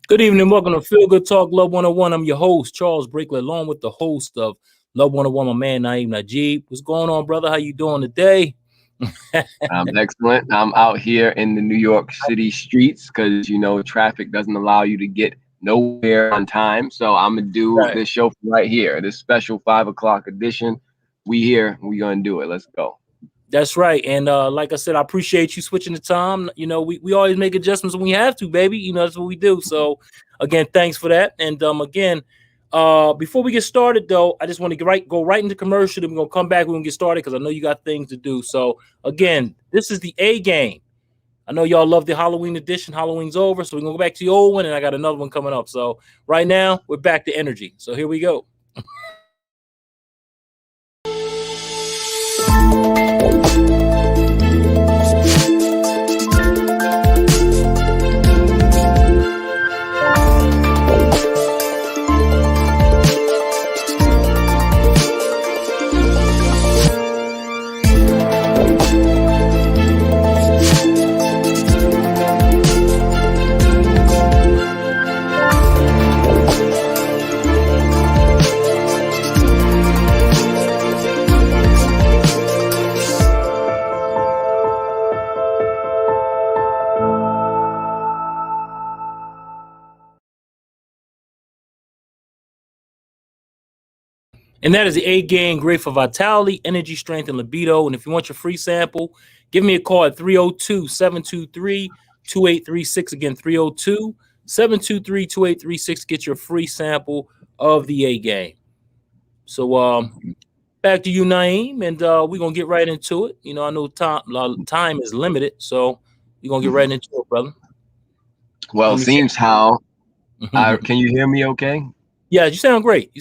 Good evening. Welcome to Feel Good Talk Love 101. I'm your host, Charles Brinkley, along with the host of Love 101, my man, Naeem Najib. What's going on, brother? How you doing today? I'm excellent. I'm out here in the New York City streets because traffic doesn't allow you to get nowhere on time. So I'm gonna do Right. this show right here, this special 5 o'clock edition. We here, we gonna do it. Let's go. That's right. And like I said, I appreciate you switching the time. We always make adjustments when we have to, baby. That's what we do. So again, thanks for that. And again, before we get started though, I just want to go right into commercial. Then we're gonna come back. We're gonna get started because I know you got things to do. So again, this is the A game. I know y'all love the Halloween edition. Halloween's over, so we're gonna go back to the old one, and I got another one coming up. So right now, we're back to energy. So here we go. And that is the A game, great for vitality, energy, strength, and libido. And if you want your free sample, give me a call at 302-723-2836. Again, 302-723-2836. Get your free sample of the A game. So back to you, Naeem, and we're going to get right into it. I know time is limited, so we're going to get right into it, brother. Well, seems how. Can you hear me okay? Yeah, you sound great.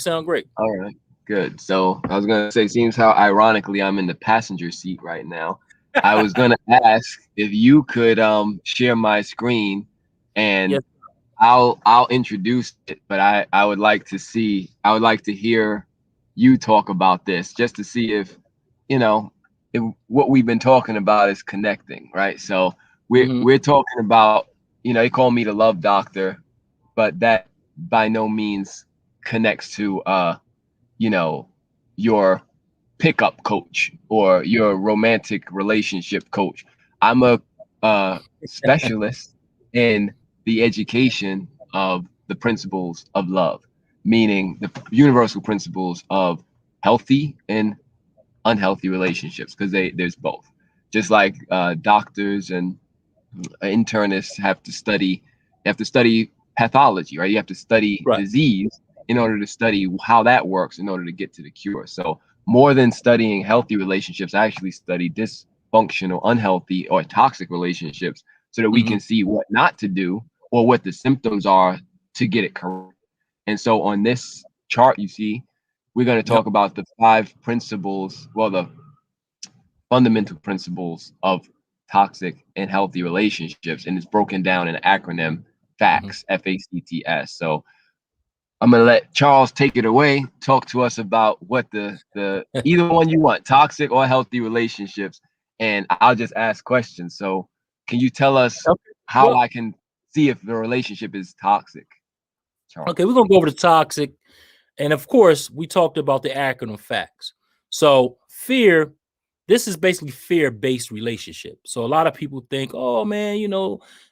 All right. Good. So I was gonna say, seems how ironically I'm in the passenger seat right now. I was gonna ask if you could share my screen, and Yes. I'll introduce it. But I would like to hear you talk about this, just to see if what we've been talking about is connecting, right? So we're talking about, they call me the love doctor, but that by no means connects to your pickup coach or your romantic relationship coach. I'm a specialist in the education of the principles of love, meaning the universal principles of healthy and unhealthy relationships, because there's both. Just like doctors and internists have to study pathology, right? You have to study Right. disease in order to study how that works in order to get to the cure. So more than studying healthy relationships, I actually study dysfunctional, unhealthy, or toxic relationships so that we can see what not to do or what the symptoms are to get it correct. And so on this chart, you see, we're going to talk about the 5 principles, the fundamental principles of toxic and healthy relationships, and it's broken down in an acronym, FACTS, FACTS. So I'm gonna let Charles take it away. Talk to us about what the either one you want, toxic or healthy relationships, and I'll just ask questions. So can you tell us how I can see if the relationship is toxic, Charles? Okay, we're gonna go over the toxic, and of course, we talked about the acronym FACTS. So fear. This is basically fear-based relationship. So a lot of people think, oh man,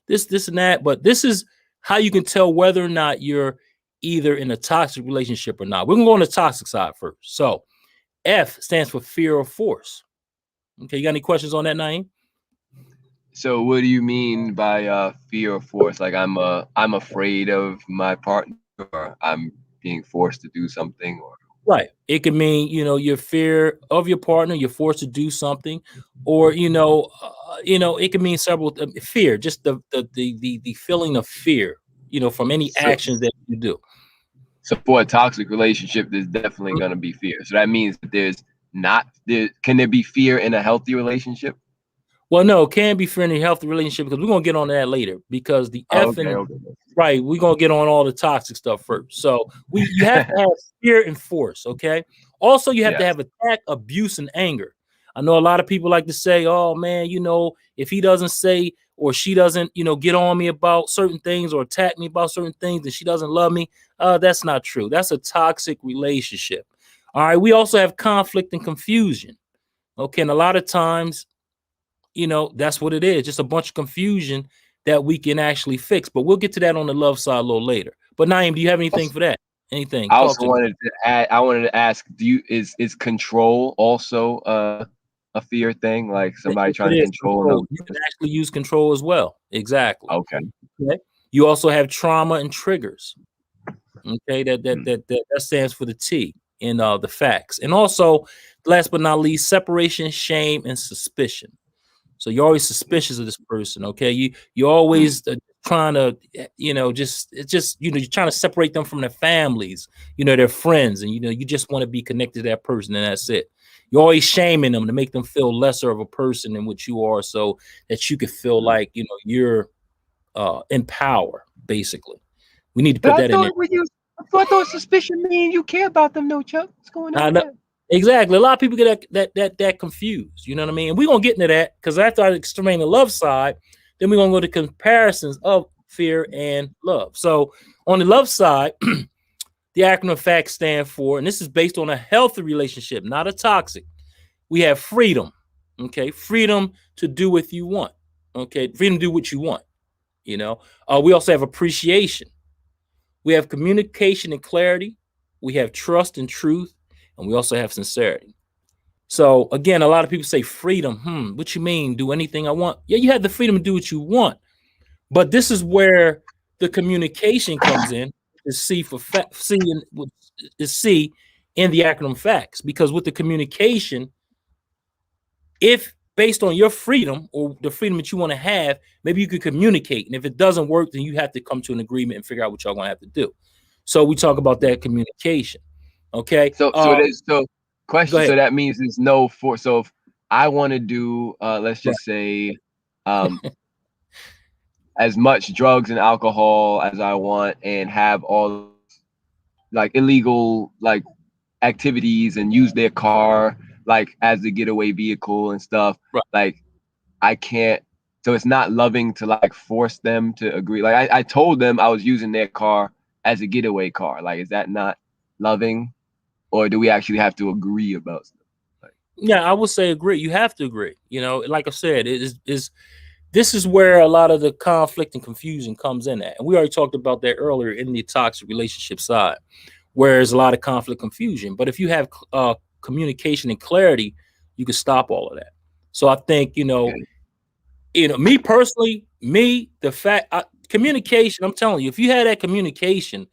this and that, but this is how you can tell whether or not you're either in a toxic relationship or not. We're gonna go on the toxic side first. So F stands for fear or force. Okay, you got any questions on that, Naeem? So what do you mean by fear or force? Like I'm afraid of my partner, or I'm being forced to do something, or Right. It can mean, your fear of your partner, you're forced to do something, or it can mean several fear, just the feeling of fear, from any actions that you do. So for a toxic relationship, there's definitely going to be fear. So that means that can there be fear in a healthy relationship? Well, no, it can be fear in a healthy relationship, because we're going to get on that later, because the F right, we're going to get on all the toxic stuff first. So you have to have fear and force, okay? Also, you have to have attack, abuse, and anger. I know a lot of people like to say, oh man, if he doesn't say or she doesn't, get on me about certain things or attack me about certain things, and she doesn't love me. That's not true. That's a toxic relationship. All right. We also have conflict and confusion. Okay. And a lot of times, that's what it is. Just a bunch of confusion that we can actually fix. But we'll get to that on the love side a little later. But Naeem, do you have anything for that? Anything? I Talk also to me. wanted to add. I wanted to ask: is control also a fear thing? Like somebody It trying to is control another control. You can person? actually use control as well. Exactly. Okay. Okay. You also have trauma and triggers. Okay, that that Mm. that that, that stands for the T in the facts. And also, last but not least, separation, shame, and suspicion. So you're always suspicious of this person. Okay, you're Mm. always trying to, you're trying to separate them from their families, their friends, and you just want to be connected to that person, and that's it. You're always shaming them to make them feel lesser of a person than what you are, so that you could feel Mm. like you're in power. Basically, we need to But put I that in there. thought I thought suspicion mean you care about them, no, Chuck. What's going on I with know that? exactly. A lot of people get that confused. You know what I mean? And we're gonna get into that because after I explain the love side, then we're gonna go to comparisons of fear and love. So on the love side, the acronym FACT stand for, and this is based on a healthy relationship, not a toxic. We have freedom. Okay, freedom to do what you want. Okay, freedom to do what you want. We also have appreciation. We have communication and clarity. We have trust and truth, and we also have sincerity. So again, a lot of people say freedom. What you mean? Do anything I want? Yeah, you have the freedom to do what you want, but this is where the communication comes in. Is C for C is C in the acronym facts, because with the communication, if based on your freedom or the freedom that you want to have, maybe you could communicate, and if it doesn't work, then you have to come to an agreement and figure out what y'all gonna have to do. So we talk about that communication. Okay. So it is. So Go question. ahead. So that means there's no force. So if I want to do, let's Right. just say, um, as much drugs and alcohol as I want, and have all like illegal like activities, and use their car like as a getaway vehicle and stuff, Right. like I can't. So it's not loving to like force them to agree. Like I told them I was using their car as a getaway car. Like, is that not loving, or do we actually have to agree about stuff? Like, Yeah, I would say agree. You have to agree. Like I said, it is this is where a lot of the conflict and confusion comes in at. And we already talked about that earlier in the toxic relationship side, where there's a lot of conflict confusion. But if you have communication and clarity, you can stop all of that. So I think, okay. me personally, the fact communication, I'm telling you, if you had that communication,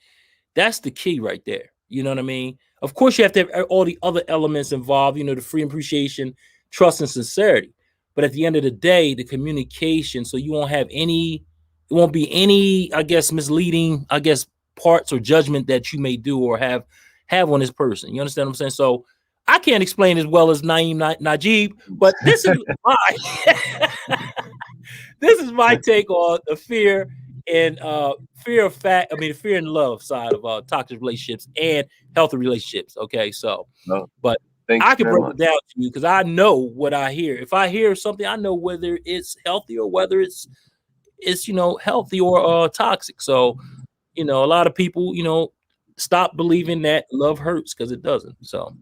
that's the key right there. You know what I mean? Of course, you have to have all the other elements involved, the free appreciation, trust, and sincerity. But at the end of the day, the communication, so you won't have it won't be any, I guess, misleading, I guess, parts or judgment that you may do or have on this person. You understand what I'm saying? So I can't explain as well as Naeem Najib, but this is my this is my take on the fear and fear of fact. I mean, the fear and love side of toxic relationships and healthy relationships. Okay, so, No, but thank I you can very break much. it down to you because I know what I hear. If I hear something, I know whether it's healthy or whether it's healthy or toxic. So a lot of people stop believing that love hurts because it doesn't. So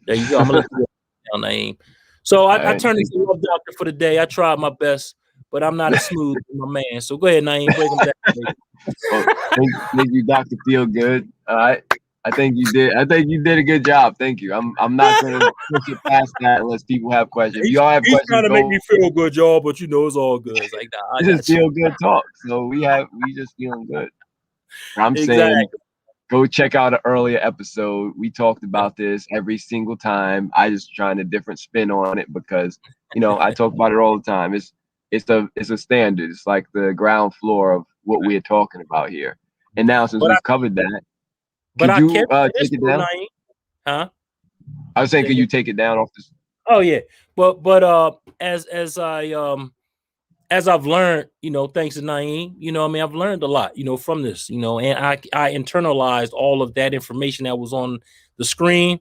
there you go. I'm gonna let you go down, Naeem. So All I right, turned thank into a you. love doctor for the day. I tried my best, but I'm not as smooth as my man. So go ahead, Naeem, break them down. Well, thank you, Doctor Feel Good. All right. I think you did. I think you did a good job. Thank you. I'm not gonna push it past that unless people have questions. If y'all have He's questions, trying to make me go. feel good, y'all, but it's all good. It's like, nah, I This is got you. feel good talk. So we just feeling good. I'm saying Exactly. go check out an earlier episode. We talked about this every single time. I just trying a different spin on it because I talk about it all the time. It's a standard. It's like the ground floor of what we're talking about here. And now since But I we've covered that, but could I can you say this take it though, down? Naeem. Huh? I was saying, Say could again. you take it down off this? Oh yeah. But as I've learned, thanks to Naeem, I mean, I've learned a lot, from this, and I internalized all of that information that was on the screen,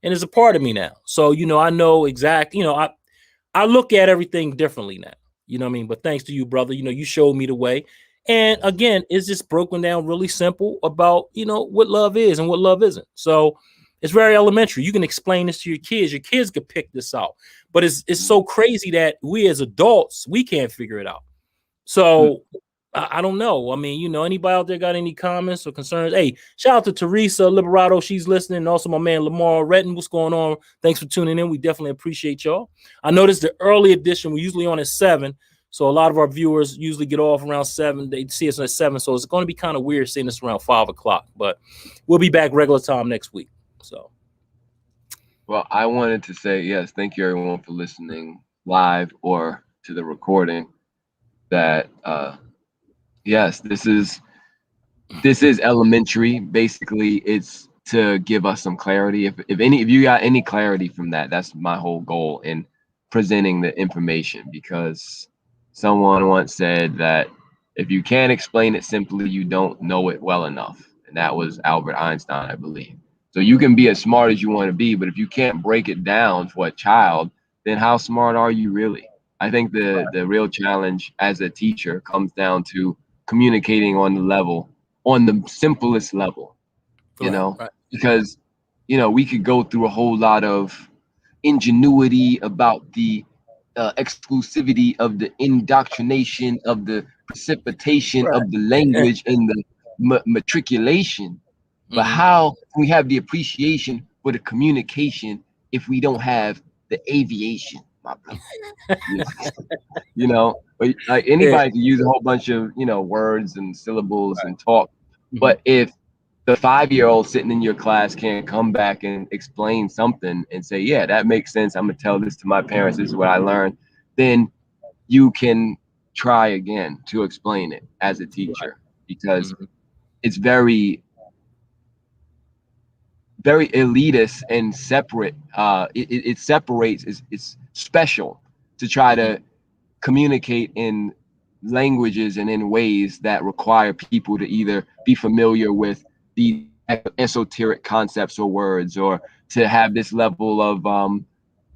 and it's a part of me now. So, I know exactly, I look at everything differently now. You know what I mean? But thanks to you, brother, you showed me the way. And again, it's just broken down really simple about, what love is and what love isn't. So it's very elementary. You can explain this to your kids. Your kids could pick this out. But it's so crazy that we as adults, we can't figure it out. So I don't know. I mean, anybody out there got any comments or concerns? Hey, shout out to Teresa Liberato. She's listening. And also my man Lamar Retton. What's going on? Thanks for tuning in. We definitely appreciate y'all. I noticed the early edition, we're usually on at 7. So a lot of our viewers usually get off around 7. They see us at 7. So it's going to be kind of weird seeing us around 5 o'clock. But we'll be back regular time next week. So. Well, I wanted to say, yes, thank you everyone for listening live or to the recording. That yes, this is elementary. Basically, it's to give us some clarity. If you got any clarity from that, that's my whole goal in presenting the information. Because someone once said that if you can't explain it simply, you don't know it well enough, and that was Albert Einstein, I believe. So you can be as smart as you want to be, but if you can't break it down for a child, then how smart are you really? I think the real challenge as a teacher comes down to communicating on the simplest level, Right. because we could go through a whole lot of ingenuity about the exclusivity of the indoctrination of the precipitation Right. of the language and the matriculation. But how can we have the appreciation for the communication if we don't have the aviation, my brother? But like Yeah. anybody can use a whole bunch of words and syllables and talk, Mhm. but if the 5-year-old sitting in your class can't come back and explain something and say, yeah, that makes sense, I'm gonna tell this to my parents, this is what I learned, then you can try again to explain it as a teacher, because Mhm. it's very very elitist and separate. It separates. It's special to try Mhm. to communicate in languages and in ways that require people to either be familiar with the esoteric concepts or words, or to have this level of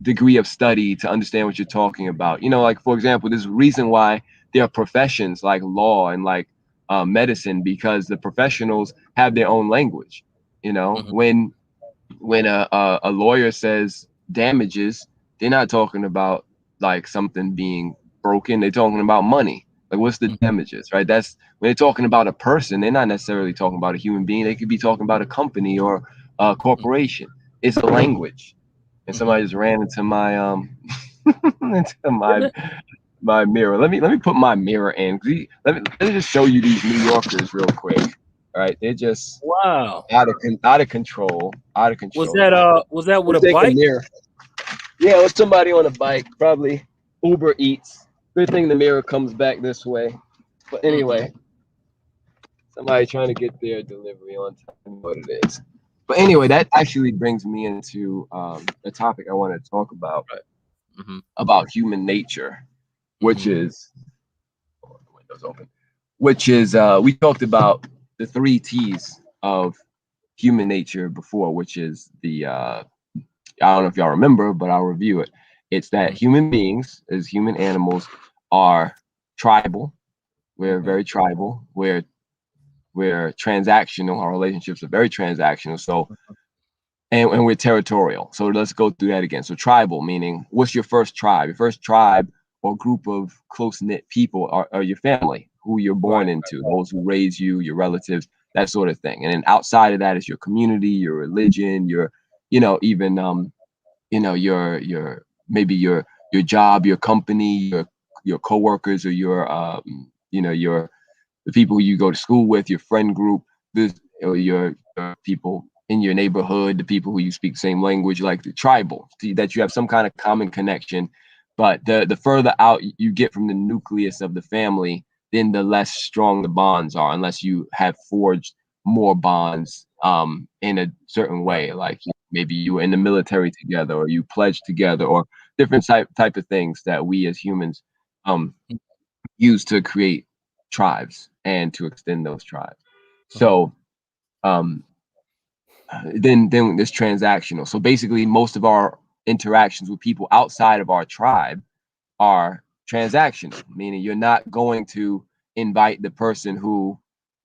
degree of study to understand what you're talking about. Like for example, there's a reason why there are professions like law and like medicine, because the professionals have their own language. Mhm. When a lawyer says damages, they're not talking about like something being broken. They're talking about money. Like, what's the Mhm. damages, right? That's when they're talking about a person. They're not necessarily talking about a human being. They could be talking about a company or a corporation. It's a language. And Mhm. somebody just ran into my into my Really? my mirror. Let me put my mirror in. Let me just show you these New Yorkers real quick. All right, they're just Wow. out of control, out of Was control. that with a Let's take a bike? mirror. Yeah, it was somebody on a bike, probably Uber Eats. Good thing the mirror comes back this way. But Mhm. anyway, somebody trying to get their delivery on time, what it is. But anyway, that actually brings me into a topic I want to talk Right. Mhm. about human nature, which Mhm. is oh, the window's open. Which is we talked about the 3 T's of human nature before, which is the I don't know if y'all remember, but I'll review it. It's that Mhm. human beings, as human animals, are tribal. We're Mhm. very tribal. We're transactional. Our relationships are very transactional. So, and we're territorial. So let's go through that again. So tribal, meaning what's your first tribe? Your first tribe or group of close knit people are your family, who you're born Right. into, those who raise you, your relatives, that sort of thing. And then outside of that is your community, your religion, your, even your maybe your job, your company, your coworkers, or your the people you go to school with, your friend group, this or your people in your neighborhood, the people who you speak the same language, like the tribal, that you have some kind of common connection. But the further out you get from the nucleus of the family, then the less strong the bonds are, unless you have forged more bonds in a certain Right. way, like maybe you were in the military together, or you pledged together, or different type of things that we as humans um use to create tribes and to extend those tribes. Uh-huh. So um, then it's transactional. So basically, most of our interactions with people outside of our tribe are transactional, meaning you're not going to invite the person who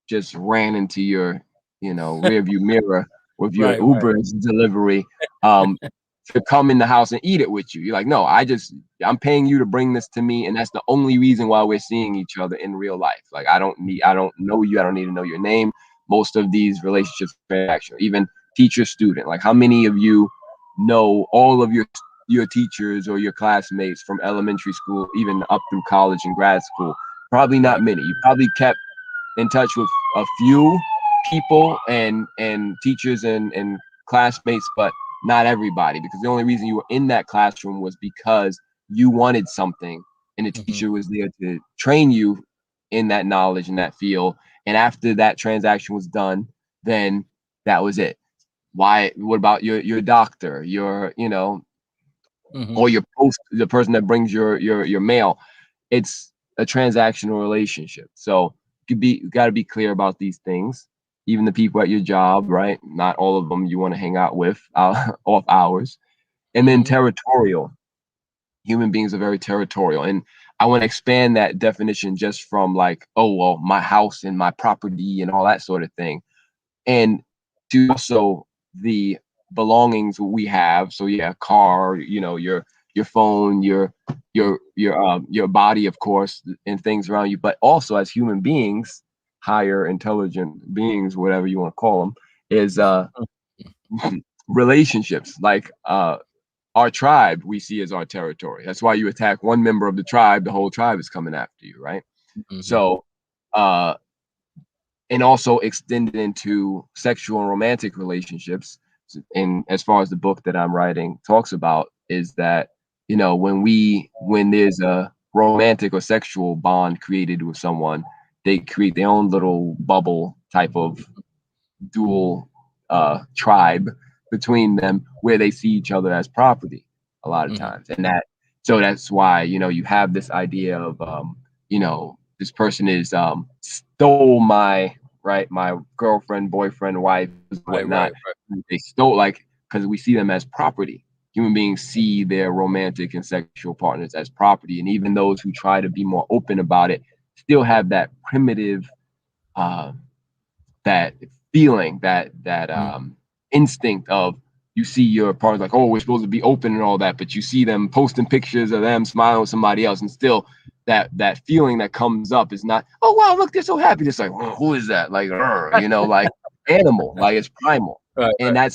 just ran into your, rear view mirror with your Right, right. Uber's delivery, to come in the house and eat it with you. You're like, no, I'm paying you to bring this to me, and that's the only reason why we're seeing each other in real life. Like, I don't know you, I don't need to know your name. Most of these relationships are transactional, even teacher student. Like, how many of you know all of your teachers or your classmates from elementary school, even up through college and grad school? Probably not Right. many. You probably kept in touch with a few people and teachers and classmates, but not everybody, because the only reason you were in that classroom was because you wanted something, and the teacher was there to train you in that knowledge in that field. And after that transaction was done, then that was it. What about your doctor, or your post, the person that brings your mail? It's a transactional relationship. So you got to be clear about these things. Even the people at your job, right? Not all of them you want to hang out with off hours. And then territorial. Human beings are very territorial, and I want to expand that definition just from like, oh well, my house and my property and all that sort of thing, and to also the belongings we have. So yeah, car, your phone, your body, of course, and things around you, but also as human beings, higher intelligent beings, whatever you want to call them, is relationships. Like our tribe we see as our territory. That's why you attack one member of the tribe, the whole tribe is coming after you, right? So uh and also extended into sexual and romantic relationships. And as far as the book that I'm writing talks about, is that, when there's a romantic or sexual bond created with someone, they create their own little bubble type of dual tribe between them, where they see each other as property a lot of times. And that's why, you have this idea of this person is stole my girlfriend, boyfriend, wife, Right, whatnot. right, right. They stole, like, because we see them as property. Human beings see their romantic and sexual partners as property, and even those who try to be more open about it still have that primitive, uh, that feeling, that instinct of, you see your partner like, oh, we're supposed to be open and all that, but you see them posting pictures of them smiling with somebody else, and still that feeling that comes up is not, oh wow, look, they're so happy. It's like, oh, who is that? Like, like animal, like it's primal. Right, And right.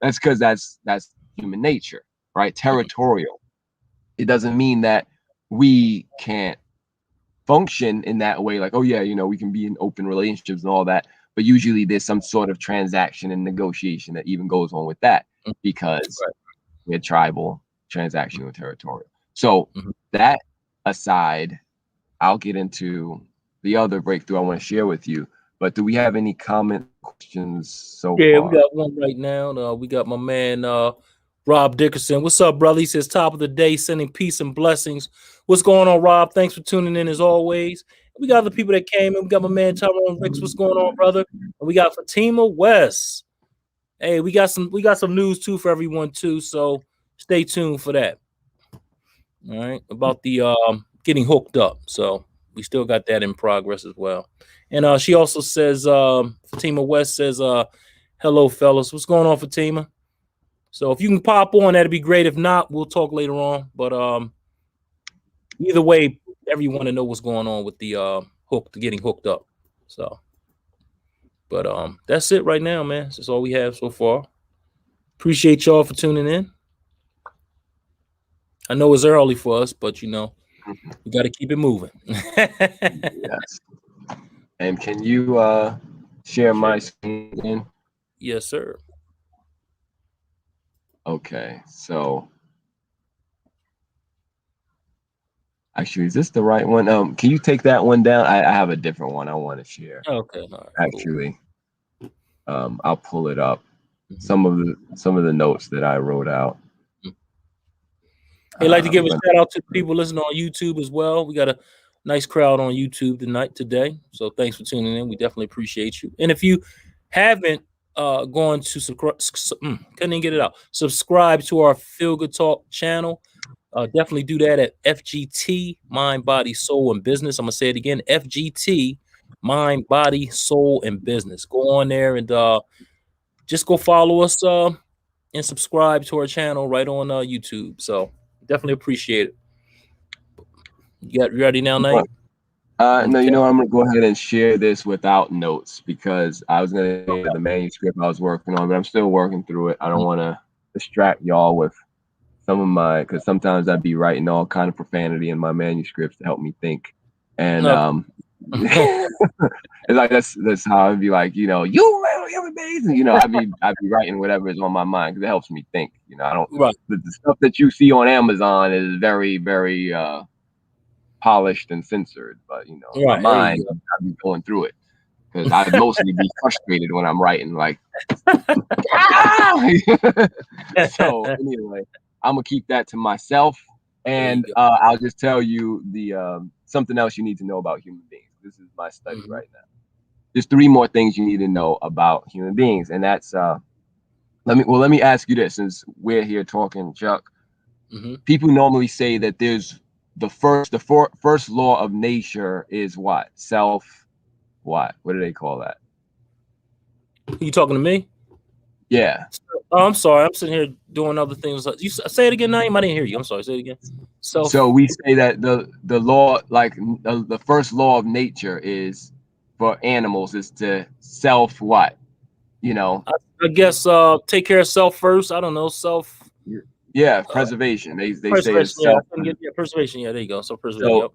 that's because that's human nature, right? Territorial. It doesn't mean that we can't function in that way, like, oh yeah, we can be in open relationships and all that, but usually there's some sort of transaction and negotiation that even goes on with that, because Right. we're tribal, transactional, territorial. So Mhm. that aside, I'll get into the other breakthrough I want to share with you. But do we have any comment questions so Yeah, we far? got one right now. We got my man Rob Dickerson. What's up, brother? He says top of the day, sending peace and blessings. What's going on, Rob? Thanks for tuning in as always. We got other people that came in. We got my man Tyrone Ricks. What's going on, brother? And we got Fatima West. Hey, we got some news too for everyone too. So stay tuned for that. All right, about the getting hooked up. So we still got that in progress as well. And she also says, Fatima West says, hello, fellas. What's going on, Fatima? So if you can pop on, that'd be great. If not, we'll talk later on. But either way, everyone to know what's going on with the getting hooked up. So, but that's it right now, man. That's all we have so far. Appreciate y'all for tuning in. I know it's early for us, but we got to keep it moving. Yes. And can you share my screen again? Yes, sir. Okay, so actually, is this the right one? Can you take that one down? I have a different one I want to share. Okay, all right, Actually, I'll pull it up. cool. Some of the notes that I wrote out. Hey, like to give a But shout out to the people listening on YouTube as well. We got a nice crowd on YouTube today. So thanks for tuning in. We definitely appreciate you. And if you haven't gone to couldn't even get it out. Subscribe to our Feel Good Talk channel. Definitely do that at FGT, Mind, Body, Soul, and Business. I'm gonna say it again, FGT, Mind, Body, Soul, and Business. Go on there and just go follow us and subscribe to our channel right on YouTube. So definitely appreciate it. You ready now, Nate? No, you Okay. know, I'm gonna go ahead and share this without notes because I was gonna share the manuscript I was working on, but I'm still working through it. I don't want to distract y'all with some of my, because sometimes I'd be writing all kind of profanity in my manuscripts to help me think, and Okay. it's like that's how I'd be like, you know, you're amazing, you know, I'd be writing whatever is on my mind because it helps me think. You know, I don't Right. the stuff that you see on Amazon is very very polished and censored, but you know, in my Right. There mind, you I'd be going through it because I'd mostly be frustrated when I'm writing, like, ah! go. So anyway, I'm gonna keep that to myself, There you and go. I'll just tell you the something else you need to know about human beings. This is my study Mhm. right now. There's three more things you need to know about human beings, and that's let me ask you this, since we're here talking, Chuck. Mhm. People normally say that there's first law of nature is what? Self what do they call that? You talking to me? Yeah. Oh, I'm sorry. I'm sitting here doing other things. You say it again, Naeem. I didn't hear you. I'm sorry. Say it again. So Self. we say that the law, like the first law of nature is for animals is to self what? You know, I, I guess take care of self first. I don't know. Self yeah, uh, preservation. They say preservation. it's Yeah, I self. couldn't get preservation. Yeah, there you go. So preservation. So Yep.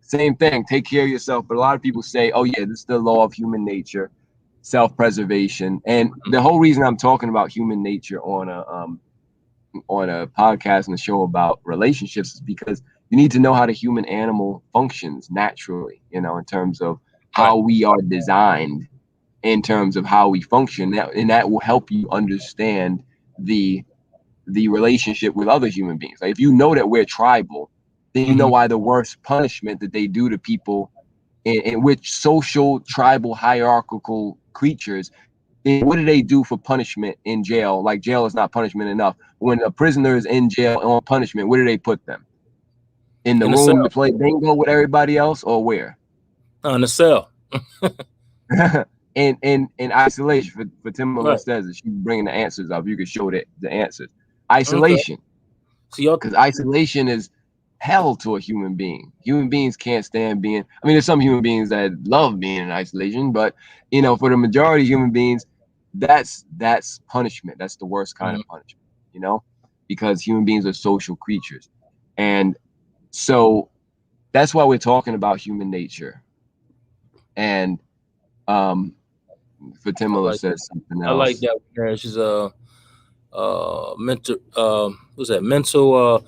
same thing, take care of yourself. But a lot of people say, oh yeah, this is the law of human nature, self-preservation. And the whole reason I'm talking about human nature on a podcast and a show about relationships is because you need to know how the human animal functions naturally, you know, in terms of Right. how we are designed, in terms of how we function. And that will help you understand the relationship with other human beings. Like if you know that we're tribal, then you know Hmm. why the worst punishment that they do to people in which social tribal hierarchical creatures, what do they do for punishment in jail? Like jail is not punishment enough. When a prisoner is in jail on punishment, where do they put them? In the In the room to cell. play bingo with everybody else, or where? In the cell. In isolation. For Timberland Right. says that she's bringing the answers up. You can show the answers. Okay. Isolation, So y'all. because isolation is hell to a human being. Human beings can't stand being. I mean, there's some human beings that love being in isolation, but you know, for the majority of human beings, that's punishment. That's the worst kind Mhm. of punishment. You know, because human beings are social creatures, and so that's why we're talking about human nature. And um, I Fatimala like that. says something I like else. that. Yeah, she's mental. What's that? Mental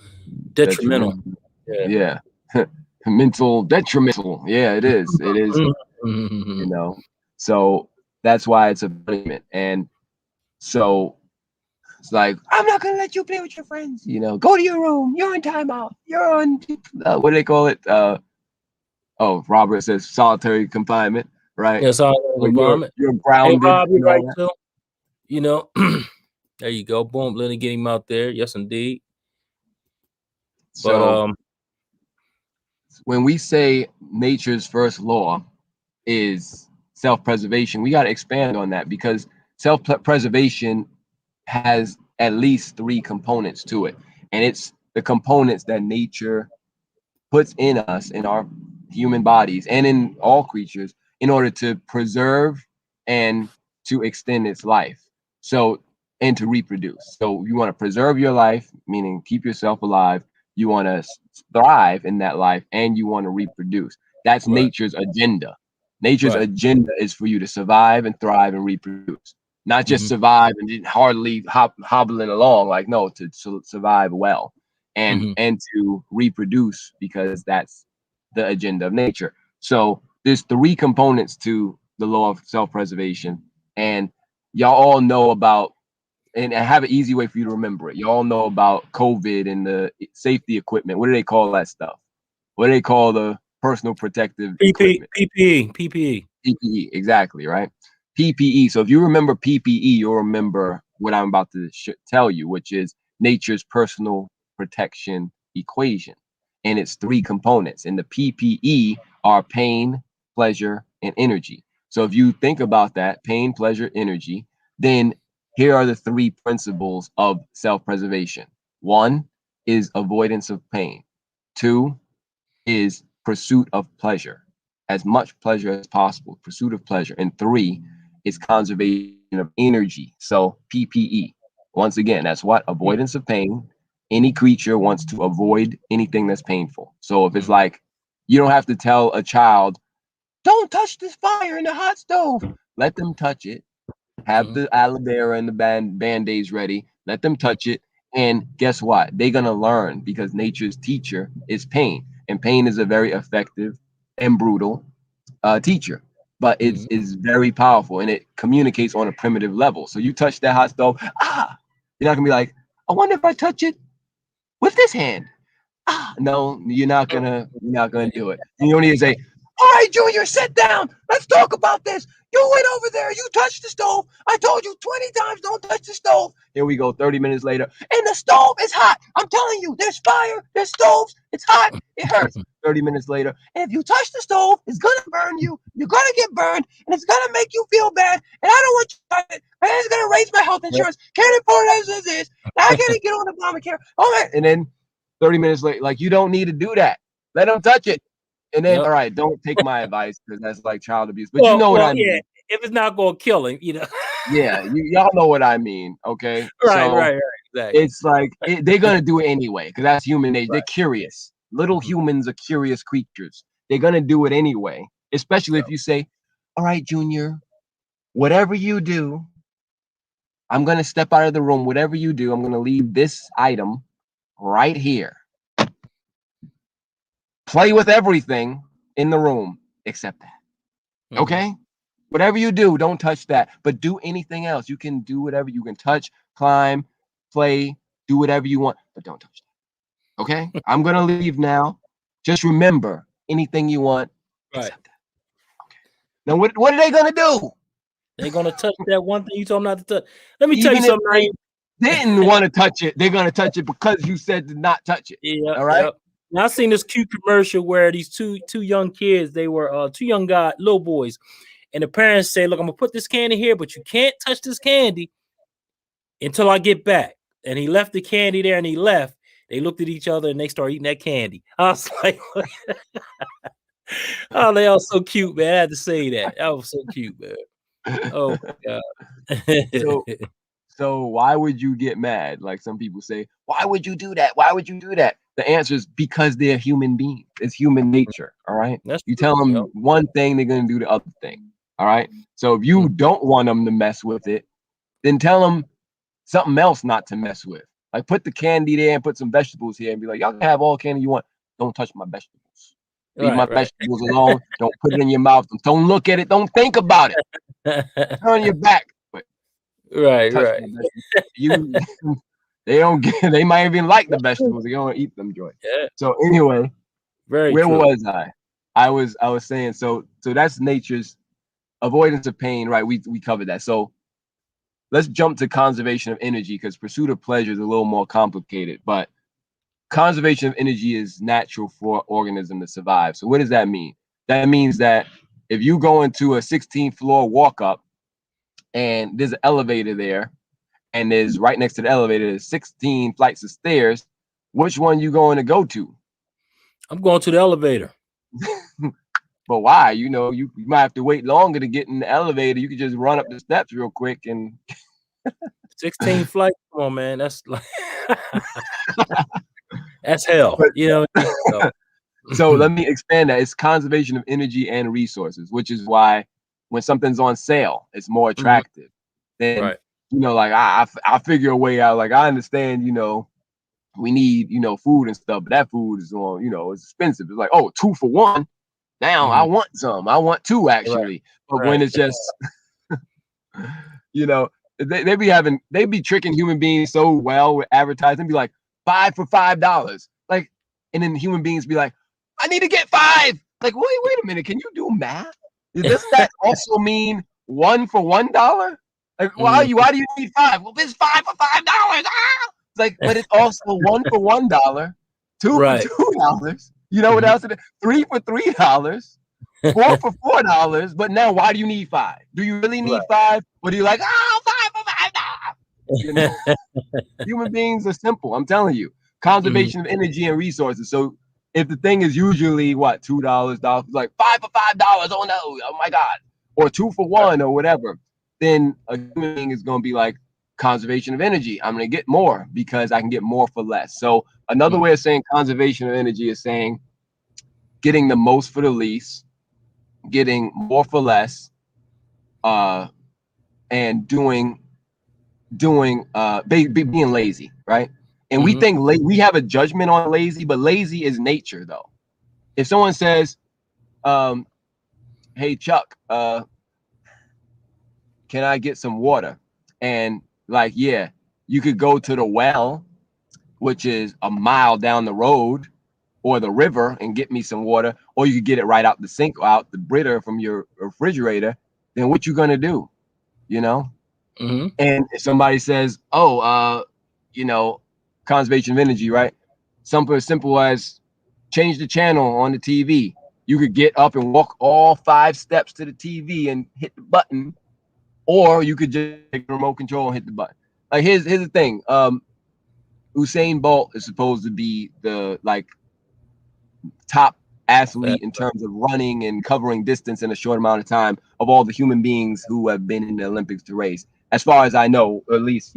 detrimental. Detrimental. Yeah. Yeah. Mental detrimental. Yeah, it is. It is, you Mhm. know. So that's why it's a punishment. And so it's like, I'm not gonna let you play with your friends. You know, go to your room. You're on timeout. You're on what do they call it? Oh, Robert says solitary confinement, right? Yes, I Where environment. you're Hey, grounded Rob, you're and all right that. too. You know, there you go. Boom, let me get him out there. Yes, indeed. But So when we say nature's first law is self-preservation, we got to expand on that because self-preservation has at least three components to it. And it's the components that nature puts in us, in our human bodies, and in all creatures, in order to preserve and to extend its life. So, and to reproduce. So, you want to preserve your life, meaning keep yourself alive. You want to thrive in that life, and you want to reproduce. That's right, nature's agenda. Nature's right. agenda is for you to survive and thrive and reproduce, not just Hmm. survive and hardly hobbling along. Like no, to survive well Hmm. and to reproduce because that's the agenda of nature. So there's three components to the law of self-preservation, and y'all all know about, and I have an easy way for you to remember it. Y'all know about COVID and the safety equipment. What do they call that stuff? What do they call the personal protective PP, equipment? PPE, PPE. PPE, exactly, right? PPE. So if you remember PPE, you'll remember what I'm about to tell you, which is nature's personal protection equation, and it's three components. And the PPE are pain, pleasure, and energy. So if you think about that, pain, pleasure, energy, then here are the three principles of self-preservation. One is avoidance of pain. Two is pursuit of pleasure, as much pleasure as possible, pursuit of pleasure. And three is conservation of energy. So PPE. Once again, that's what? Avoidance of pain. Any creature wants to avoid anything that's painful. So if it's like, you don't have to tell a child, don't touch this fire in the hot stove. Let them touch it. Have the aloe vera and the band-aids ready. Let them touch it. And guess what? They're going to learn, because nature's teacher is pain. And pain is a very effective and brutal teacher. But it's very powerful, and it communicates on a primitive level. So you touch that hot stove, you're not going to be like, I wonder if I touch it with this hand. No, you're not gonna do it. You don't need to say, all right, Junior, sit down. Let's talk about this. You went over there, you touched the stove. I told you 20 times don't touch the stove. Here we go, 30 minutes later. And the stove is hot. I'm telling you, there's fire, there's stoves, it's hot, it hurts. 30 minutes later, and if you touch the stove, it's gonna burn you. You're gonna get burned, and it's gonna make you feel bad. And I don't want you to touch it. And it's gonna raise my health insurance. Can't afford it as it is. I gotta get on Obamacare. All right. And then 30 minutes later, like, you don't need to do that. Let them touch it. And then, all right, don't take my advice, because that's like child abuse. But you know what I mean. Yeah, if it's not going to kill him, Yeah, y'all know what I mean, okay? Right, exactly. It's like they're going to do it anyway, because that's human nature. They're curious. Little humans are curious creatures. They're going to do it anyway, especially if you say, all right, Junior, whatever you do, I'm going to step out of the room. Whatever you do, I'm going to leave this item right here. Play with everything in the room except that. Okay? Whatever you do, don't touch that. But do anything else. You can do whatever. You can touch, climb, play, do whatever you want, but don't touch that. Okay? I'm going to leave now. Just remember, anything you want except that. Okay. Now, what are they going to do? They're going to touch that one thing you told them not to touch. Let me tell you something. They didn't want to touch it. They're going to touch it because you said to not touch it. Yeah. All right? Yep. Now, I seen this cute commercial where these two young kids, they were two young little boys, and the parents say, look, I'm gonna put this candy here, but you can't touch this candy until I get back. And he left the candy there, and he left. They looked at each other and they started eating that candy. I was like, oh, they are so cute, man. I had to say that. That was so cute, man. Oh my God. So why would you get mad? Like some people say, why would you do that? Why would you do that? The answer is because they're human beings. It's human nature. All right. You tell them one thing, they're going to do the other thing. All right. So if you don't want them to mess with it, then tell them something else not to mess with. Like put the candy there and put some vegetables here and be like, y'all can have all candy you want. Don't touch my vegetables. Leave my vegetables alone. Don't put it in your mouth. Don't look at it. Don't think about it. Turn your back. Right. They don't get. They might even like the vegetables. They don't eat them, Joy. Yeah. So anyway, where true. was I? I was saying. So that's nature's avoidance of pain, right? We covered that. So let's jump to conservation of energy, because pursuit of pleasure is a little more complicated. But conservation of energy is natural for organism to survive. So what does that mean? That means that if you go into a 16th floor walk up, and there's an elevator there, and there's right next to the elevator, there's 16 flights of stairs. Which one you going to go to? I'm going to the elevator. But why? You might have to wait longer to get in the elevator. You could just run up the steps real quick and 16 flights. Come on, man. That's like that's hell. So let me expand that. It's conservation of energy and resources, which is why when something's on sale, it's more attractive. Then like I figure a way out. Like I understand, we need, food and stuff, but that food is on, it's expensive. It's like, oh, 2 for 1. Now I want some. I want 2 actually. But when it's just, they be tricking human beings so well with advertising. Be like 5 for $5, like, and then human beings be like, I need to get 5. Like, wait a minute, can you do math? Does that also mean 1 for $1? Like, why do you need 5? Well, it's 5 for $5. It's like, but it's also 1 for $1. two for Right. $2. You know what Mhm. else? Three for $3. Four for $4. But now, why do you need five? Do you really need Right. five? Or do you like, oh, five for $5? You know, human beings are simple. I'm telling you, Mhm. conservation of energy and resources. So if the thing is usually what, $2, like five for $5. Oh no, oh my God, or two for Right. one or whatever, then a human being is going to be like conservation of energy. I'm going to get more because I can get more for less. So another Mhm. way of saying conservation of energy is saying getting the most for the least, getting more for less, uh, and being lazy, right? And we Mhm. think we have a judgment on lazy, but lazy is nature, though. If someone says, um, "Hey Chuck, can I get some water?" and like, yeah, you could go to the well, which is a mile down the road, or the river, and get me some water, or you could get it right out the sink or out the britter from your refrigerator. Then what you gonna do? You know? Mhm. And if somebody says, "Oh, you know, conservation of energy," right? Something as simple as change the channel on the TV. You could get up and walk all 5 steps to the TV and hit the button, or you could just take the remote control and hit the button. Like here's the thing. Usain Bolt is supposed to be the like top That athlete in terms of running and covering distance in a short amount of time of all the human beings who have been in the Olympics to race. As far as I know, or at least,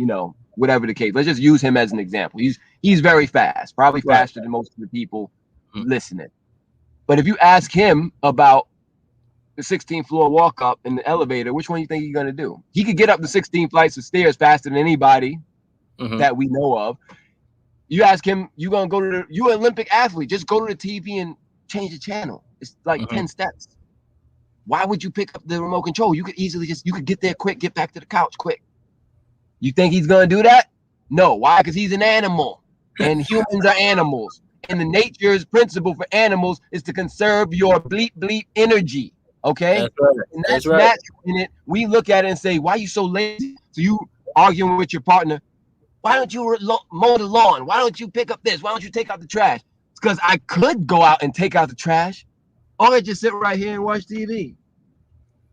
whatever the case. Let's just use him as an example. He's very fast, probably right. faster than most of the people Mhm. listening. But if you ask him about the 16th floor walk up in the elevator, which one do you think he's gonna do? He could get up the 16 flights of stairs faster than anybody Mhm. that we know of. You ask him, you're an Olympic athlete, just go to the TV and change the channel. It's like Mhm. 10 steps. Why would you pick up the remote control? You could get there quick, get back to the couch quick. You think he's gonna do that? No. Why? Because he's an animal. And humans are animals. And the nature's principle for animals is to conserve your bleep bleep energy. Okay? That's right. And That's that's right. natural in it. We look at it and say, why are you so lazy? So you arguing with your partner, why don't you mow the lawn? Why don't you pick up this? Why don't you take out the trash? It's because I could go out and take out the trash, or I just sit right here and watch TV.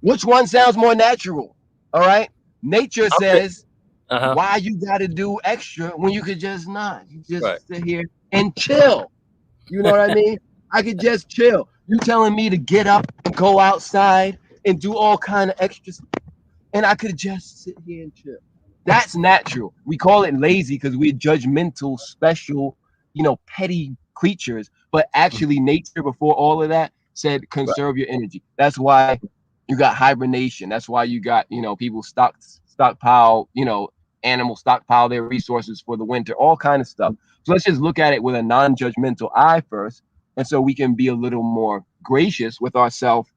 Which one sounds more natural? All right. Nature Okay. says, Uh-huh. why you got to do extra when you could just not? You Right. just sit here and chill. You know what I mean? I could just chill. You telling me to get up and go outside and do all kind of extras, and I could just sit here and chill. That's natural. We call it lazy because we're judgmental, special, petty creatures. But Mhm. actually, nature before all of that said Right. conserve your energy. That's why you got hibernation. That's why you got people stockpile, animals stockpile their resources for the winter, all kind of stuff. So let's just look at it with a non-judgmental eye first, and so we can be a little more gracious with ourselves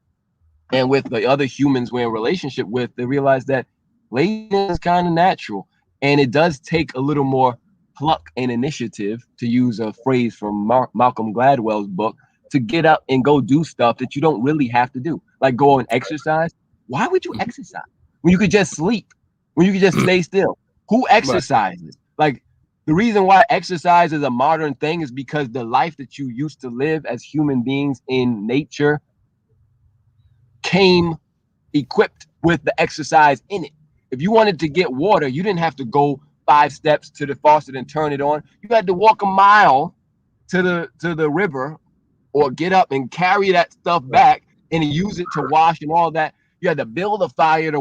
and with the other humans we're in relationship with. They realize that laziness is kind of natural, and it does take a little more pluck and initiative, to use a phrase from Malcolm Gladwell's book, to get up and go do stuff that you don't really have to do, like go and exercise. Why would you Mhm. exercise when you could just sleep, when you could just stay still? Who Right. exercises? Like, the reason why exercise is a modern thing is because the life that you used to live as human beings in nature came equipped with the exercise in it. If you wanted to get water, you didn't have to go 5 steps to the faucet and turn it on. You had to walk a mile to the river, or get up and carry that stuff Right. back and use it to wash and all that. You had to build a fire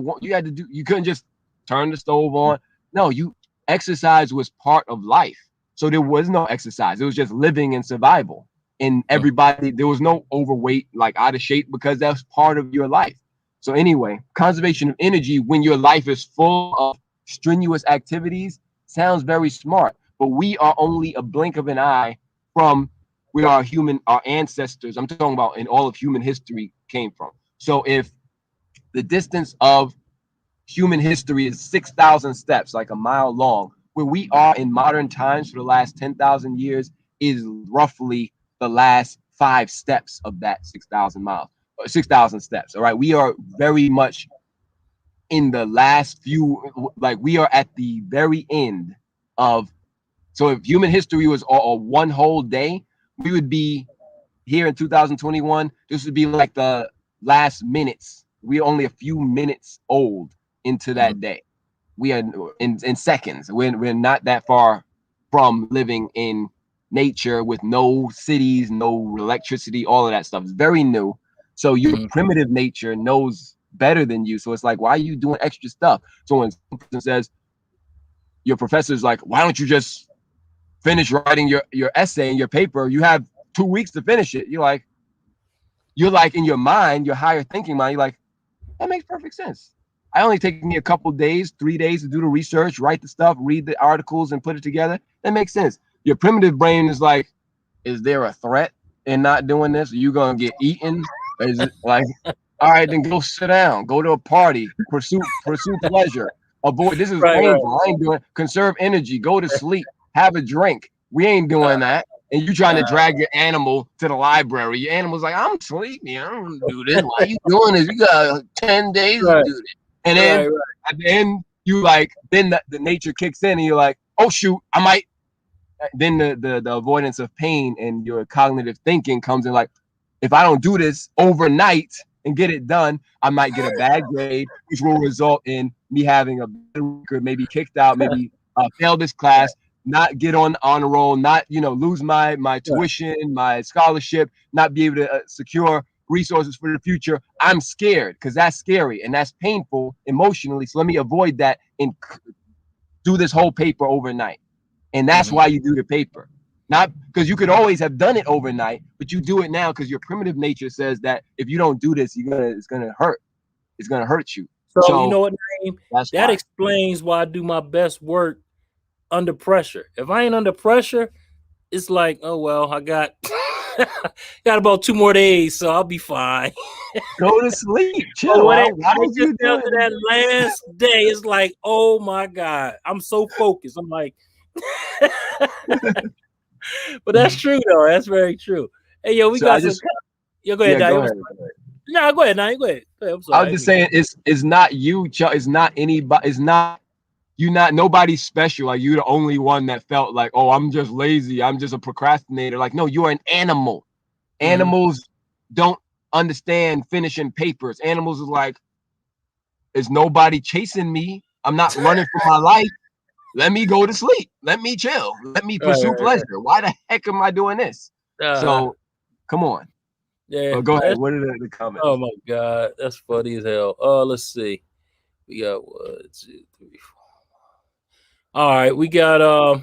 you couldn't just turn the stove on. No, you exercise was part of life. So there was no exercise. It was just living and survival. And Mhm. everybody, there was no overweight, like out of shape, because that's part of your life. So anyway, conservation of energy when your life is full of strenuous activities sounds very smart, but we are only a blink of an eye from where our ancestors, I'm talking about in all of human history, came from. So if the distance of human history is 6,000 steps, like a mile long, where we are in modern times for the last 10,000 years is roughly the last 5 steps of that 6,000 miles, 6,000 steps. All right. We are very much in the last few, like we are at the very end of So if human history was a one whole day, we would be here in 2021. This would be like the last minutes. We're only a few minutes old into that day. We are in seconds. We're not that far from living in nature with no cities, no electricity, all of that stuff. It's very new. So your primitive nature knows better than you. So it's like, why are you doing extra stuff? So when some person says, your professor's like, why don't you just finish writing your essay and your paper? You have 2 weeks to finish it. You're like in your mind, your higher thinking mind, you're like, that makes perfect sense. I only take me a couple days, 3 days to do the research, write the stuff, read the articles, and put it together. That makes sense. Your primitive brain is like, is there a threat in not doing this? Are you gonna get eaten? Is it like, all right, then go sit down, go to a party, pursue pleasure, avoid. This is painful. I ain't doing. Conserve energy, go to sleep, have a drink. We ain't doing that. And you trying to drag your animal to the library. Your animal's like, I'm sleepy. I don't do this. Why are you doing this? You got 10 days to do this. And then at the end, you like, then the nature kicks in and you're like, oh shoot, I might. Then the avoidance of pain and your cognitive thinking comes in like, if I don't do this overnight and get it done, I might get a bad grade, which will result in me having a bad record, maybe kicked out, maybe fail this class, not get on honor roll, not lose my tuition, my scholarship, not be able to secure resources for the future. I'm scared because that's scary and that's painful emotionally. So let me avoid that and do this whole paper overnight. And that's why you do the paper. Not because you could always have done it overnight, but you do it now because your primitive nature says that if you don't do this, it's gonna hurt. It's gonna hurt you. So you know what, Naeem? That explains why I do my best work under pressure. If I ain't under pressure, it's like, oh well, I got about 2 more days, so I'll be fine. Go to sleep. Chill. Why don't you do that last day? It's like, oh my God, I'm so focused. I'm like, but that's true though. That's very true. Hey, yo, we got some. Yo, go ahead, go ahead. No, go ahead, now. Go ahead. I'm sorry. I was just saying, it's not you, Chuck. It's not anybody. It's not you. Not nobody's special. Like you're the only one that felt like, oh, I'm just lazy. I'm just a procrastinator. Like, no, you're an animal. Animals don't understand finishing papers. Animals is like, there's nobody chasing me. I'm not running for my life. Let me go to sleep. Let me chill. Let me pursue pleasure. Why the heck am I doing this? So, come on. Yeah. Go ahead. What are the comments? Oh my God, that's funny as hell. Let's see. We got 1, 2, 3, 4. All right, we got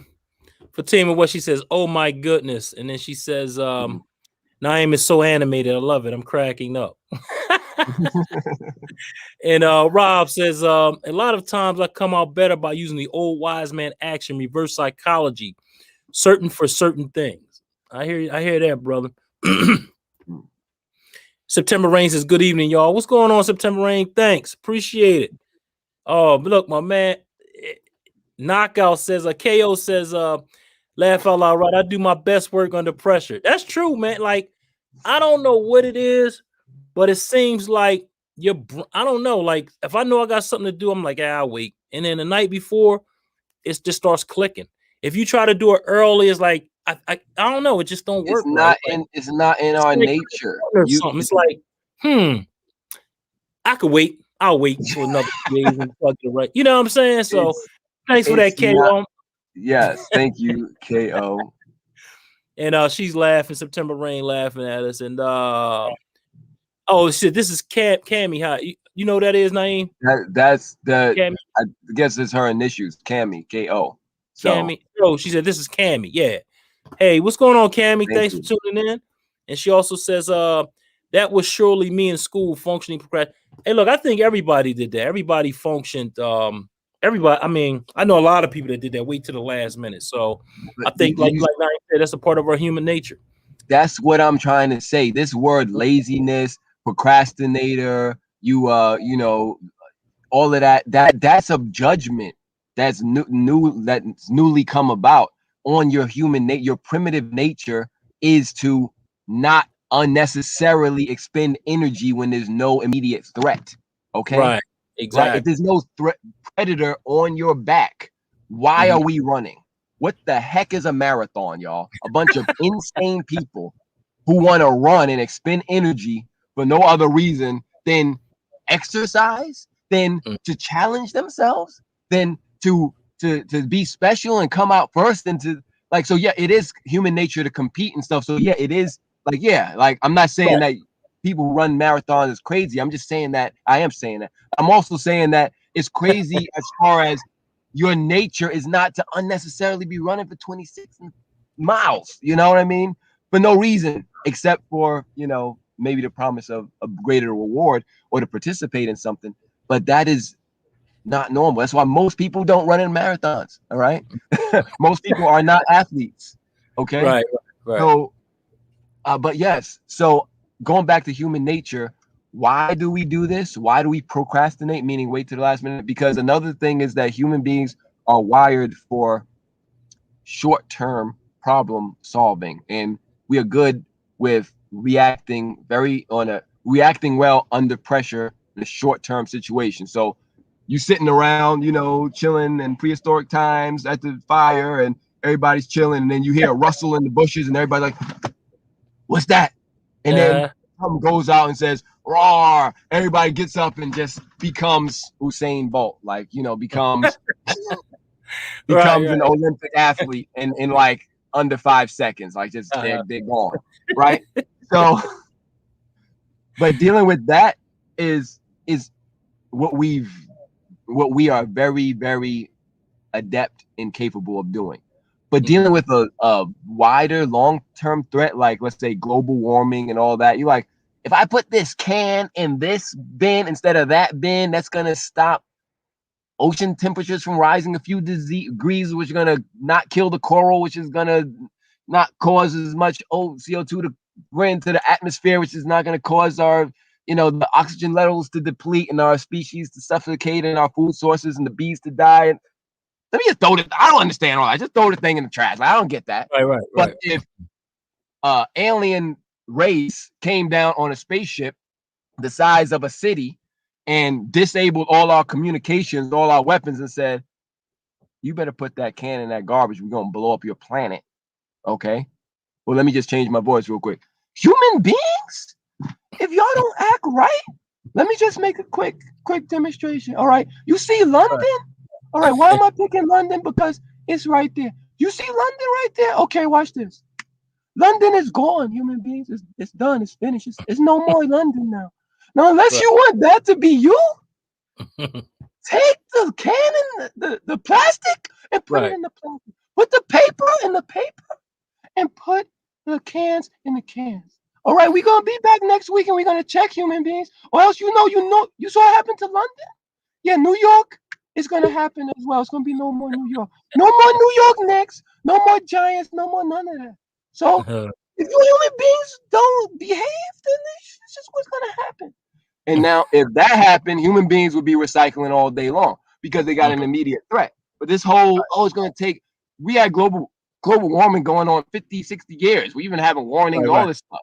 Fatima. What she says? Oh my goodness, and then she says, Naeem is so animated. I love it. I'm cracking up. And Rob says, a lot of times I come out better by using the old wise man action, reverse psychology, certain for certain things. I hear that, brother. September Rain says, good evening, y'all. What's going on, September Rain? Thanks. Appreciate it. Oh, look, my man. Knockout says, KO says, laugh out loud, right? I do my best work under pressure. That's true, man. Like, I don't know what it is, but it seems like I don't know. Like, if I know I got something to do, I'm like, I'll wait. And then the night before, it just starts clicking. If you try to do it early, it's like, I don't know. It just don't work. It's not in our nature. It's like, I could wait. I'll wait for another day and plug it right. You know what I'm saying? So thanks for that, KO. Yes, thank you, KO. And she's laughing, September Rain laughing at us. And oh shit, this is Cammy. How you know who that is, Naeem? That's the Cammy. I guess it's her initials, Cammy, KO. So Cammy. Oh, she said this is Cammy. Yeah. Hey, what's going on, Cammy? Thanks for tuning in. And she also says, that was surely me in school functioning procrastinating. Hey, look, I think everybody did that. Everybody functioned. Everybody. I mean, I know a lot of people that did that. Wait to the last minute. So I think, like I said, that's a part of our human nature. That's what I'm trying to say. This word laziness, procrastinator, you know, all of that's a judgment that's that's newly come about on your human nature. Your primitive nature is to not unnecessarily expend energy when there's no immediate threat. Okay, right, exactly. Right? If there's no predator on your back, why are we running? what the heck is a marathon, y'all? A bunch of insane people who want to run and expend energy for no other reason than exercise, than to challenge themselves, than to be special and come out first, and to like, so yeah, it is human nature to compete and stuff. So yeah, it is like, yeah, like I'm not saying that people who run marathons is crazy. I'm just saying that I am saying that. I'm also saying that it's crazy as far as your nature is not to unnecessarily be running for 26 miles. You know what I mean? For no reason except for, you know, maybe the promise of a greater reward or to participate in something. But that is not normal. That's why most people don't run in marathons. All right. Most people are not athletes. Okay. Right. So, but yes. So going back to human nature, why do we do this? Why do we procrastinate, meaning wait to the last minute? Because another thing is that human beings are wired for short-term problem solving, and we are good with reacting well under pressure in a short-term situation. So you sitting around, you know, chilling in prehistoric times at the fire, and everybody's chilling, and then you hear a rustle in the bushes, and everybody's like, "What's that?" And then someone goes out and says, "Roar!" Everybody gets up and just becomes Usain Bolt, like, you know, becomes an Olympic athlete in like under 5 seconds, like just they're gone, right? So, but dealing with that is what we are very, very adept and capable of doing. But dealing with a wider long-term threat, like let's say global warming and all that, you're like, if I put this can in this bin instead of that bin, that's gonna stop ocean temperatures from rising a few degrees, which is gonna not kill the coral, which is gonna not cause as much CO2 to go into the atmosphere, which is not gonna cause our, you know, the oxygen levels to deplete and our species to suffocate and our food sources and the bees to die. And let me just throw it. I don't understand all that. Just throw the thing in the trash. Like, I don't get that. Right. But if alien race came down on a spaceship the size of a city and disabled all our communications, all our weapons, and said, "You better put that can in that garbage. We're gonna blow up your planet." Okay. Well, let me just change my voice real quick. Human beings, if y'all don't act right, let me just make a quick demonstration. All right. You see London? All right. Why am I picking London? Because it's right there. You see London right there? Okay, watch this. London is gone, human beings. It's done. It's finished. It's no more London now. Now, unless you want that to be you, take the can and the plastic and put it in the plastic. Put the paper in the paper and put the cans in the cans. All right, we're going to be back next week and we're going to check, human beings. Or else you saw what happened to London? Yeah, New York is going to happen as well. It's going to be no more New York. No more New York Knicks. No more Giants. No more none of that. So if you human beings don't behave, then it's just what's going to happen. And now, if that happened, human beings would be recycling all day long because they got an immediate threat. But this whole, it's going to take, we had global warming going on 50, 60 years. We even having warnings, all this stuff.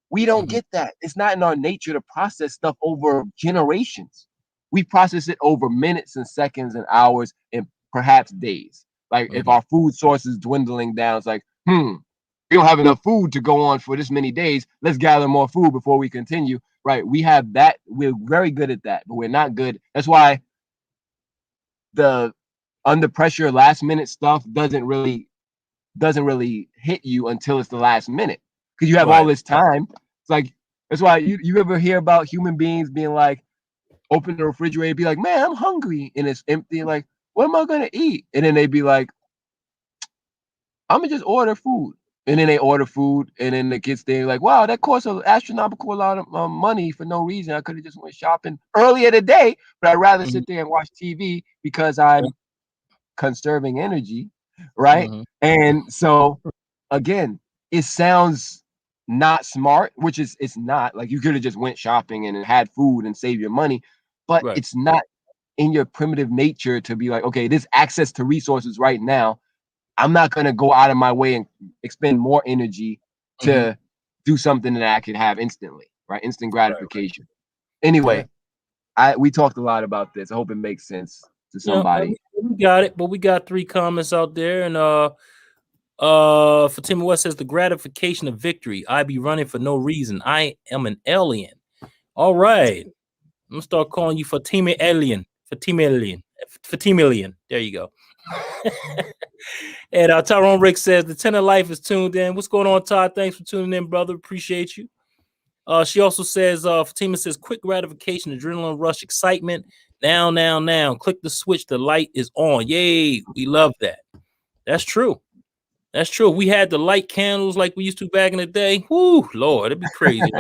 We don't get that. It's not in our nature to process stuff over generations. We process it over minutes and seconds and hours and perhaps days. Like if our food source is dwindling down, it's like, we don't have enough food to go on for this many days. Let's gather more food before we continue. Right. We have that. We're very good at that, but we're not good. That's why the under pressure last minute stuff doesn't really hit you until it's the last minute. Because you have all this time. It's like, that's why you ever hear about human beings being like, open the refrigerator, be like, man, I'm hungry, and it's empty. Like, what am I gonna eat? And then they be like, I'm gonna just order food. And then they order food, and then the kids there like, wow, that costs an astronomical amount of money for no reason. I could have just went shopping earlier today, but I'd rather sit there and watch TV because I'm conserving energy, right? And so, again, it sounds not smart, which is it's not. Like you could have just went shopping and had food and save your money, but it's not in your primitive nature to be like, okay, there's access to resources right now. I'm not going to go out of my way and expend more energy to do something that I could have instantly, right? Instant gratification. Anyway, we talked a lot about this. I hope it makes sense to somebody. we got it. But we got 3 comments out there, and Fatima West says the gratification of victory. I be running for no reason. I am an alien. All right, I'm gonna start calling you Fatima Alien. Fatima Alien. Fatima Alien. There you go. And Tyrone Rick says the 10 of life is tuned in. What's going on, Todd? Thanks for tuning in, brother. Appreciate you. She also says, Fatima says, quick gratification, adrenaline rush, excitement. Now. Click the switch. The light is on. Yay. We love that. That's true. That's true. We had the light candles like we used to back in the day. Whoo, Lord, it'd be crazy.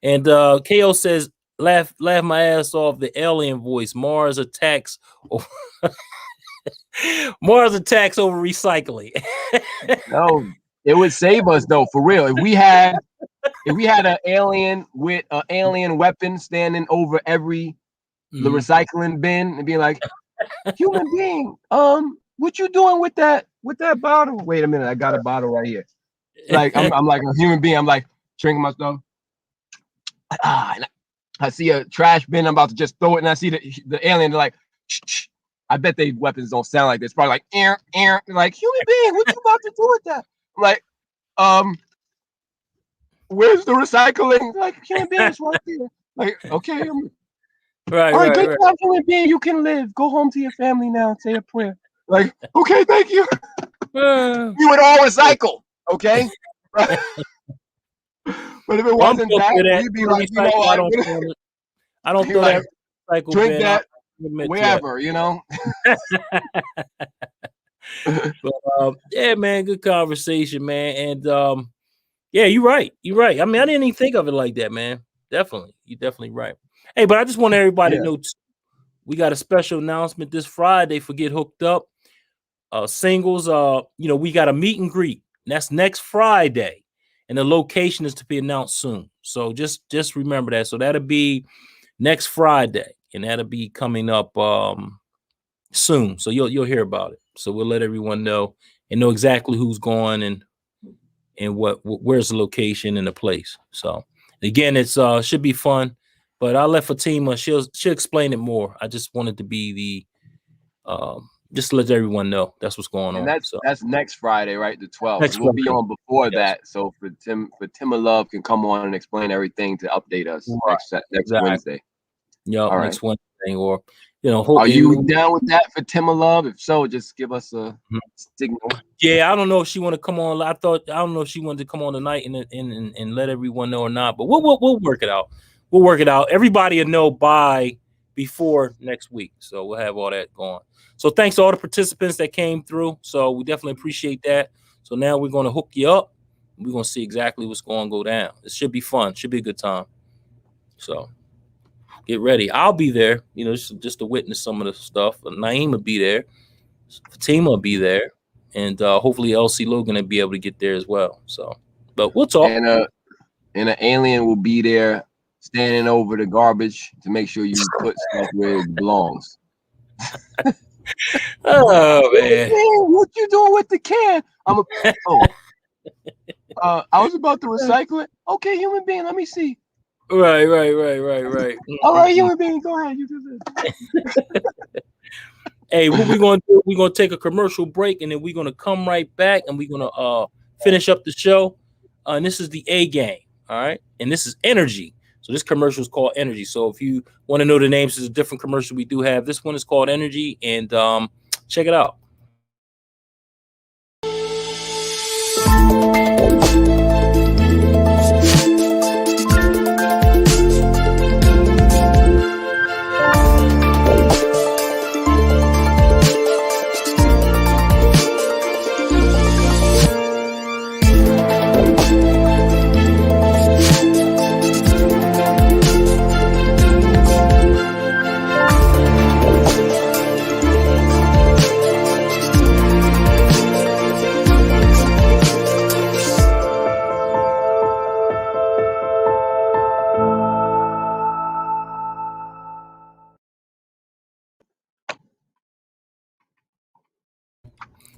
And KO says, laugh my ass off. The alien voice. Mars attacks. Mars attacks over recycling. No, it would save us though, for real. If we had an alien with an alien weapon standing over every the recycling bin and being like, human being, what you doing with that bottle? Wait a minute, I got a bottle right here. Like I'm like a human being. I'm like drinking my stuff. And I see a trash bin. I'm about to just throw it, and I see the alien. They're like, shh. I bet they weapons don't sound like this. Probably like, like, human being, what you about to do with that? I'm like, where's the recycling? Like, human beings right there. Like, okay, right. All right, good job, human being. You can live. Go home to your family now and say a prayer. Like, okay, thank you. You would all recycle, okay? But if it wasn't that, we'd be like, you know what? I don't throw that recycle drink bin. that wherever, you know. But yeah, man, good conversation, man. And yeah, you're right. I mean, I didn't even think of it like that, man. Definitely, you're definitely right. Hey, but I just want everybody to know we got a special announcement this Friday for Get Hooked Up. Singles, we got a meet and greet. That's next Friday, and the location is to be announced soon. So just remember that. So that'll be next Friday, and that'll be coming up soon. So you'll hear about it. So we'll let everyone know and know exactly who's going and where's the location and the place. So again, it's should be fun. But I'll let Fatima. She'll explain it more. I just wanted to be the just to let everyone know that's what's going on. That's next Friday, right? The 12th. We'll be on before that. So for Tima Love can come on and explain everything to update us next Wednesday. Yeah, next Wednesday, or are you down with that for Tima Love? If so, just give us a signal. Yeah, I don't know if she want to come on. I don't know if she wanted to come on tonight and let everyone know or not. But we'll work it out. We'll work it out. Everybody will know before next week. So we'll have all that going. So thanks to all the participants that came through. So we definitely appreciate that. So now we're going to hook you up. We're going to see exactly what's going to go down. It should be fun. Should be a good time. So get ready. I'll be there, just to witness some of the stuff. Naeem will be there. Fatima will be there. And hopefully LC Logan will be able to get there as well. So, but we'll talk. And an alien will be there standing over the garbage to make sure you put stuff where it belongs. Oh man, what you doing with the can? I was about to recycle it. Okay, human being, let me see. Right. All right, human being, go ahead. You do this. Hey, what we're gonna do? We're gonna take a commercial break, and then we're gonna come right back, and we're gonna finish up the show. And this is the A Game, all right? And this is Energy. So this commercial is called Energy. So if you want to know the names, there's a different commercial we do have. This one is called Energy, and check it out.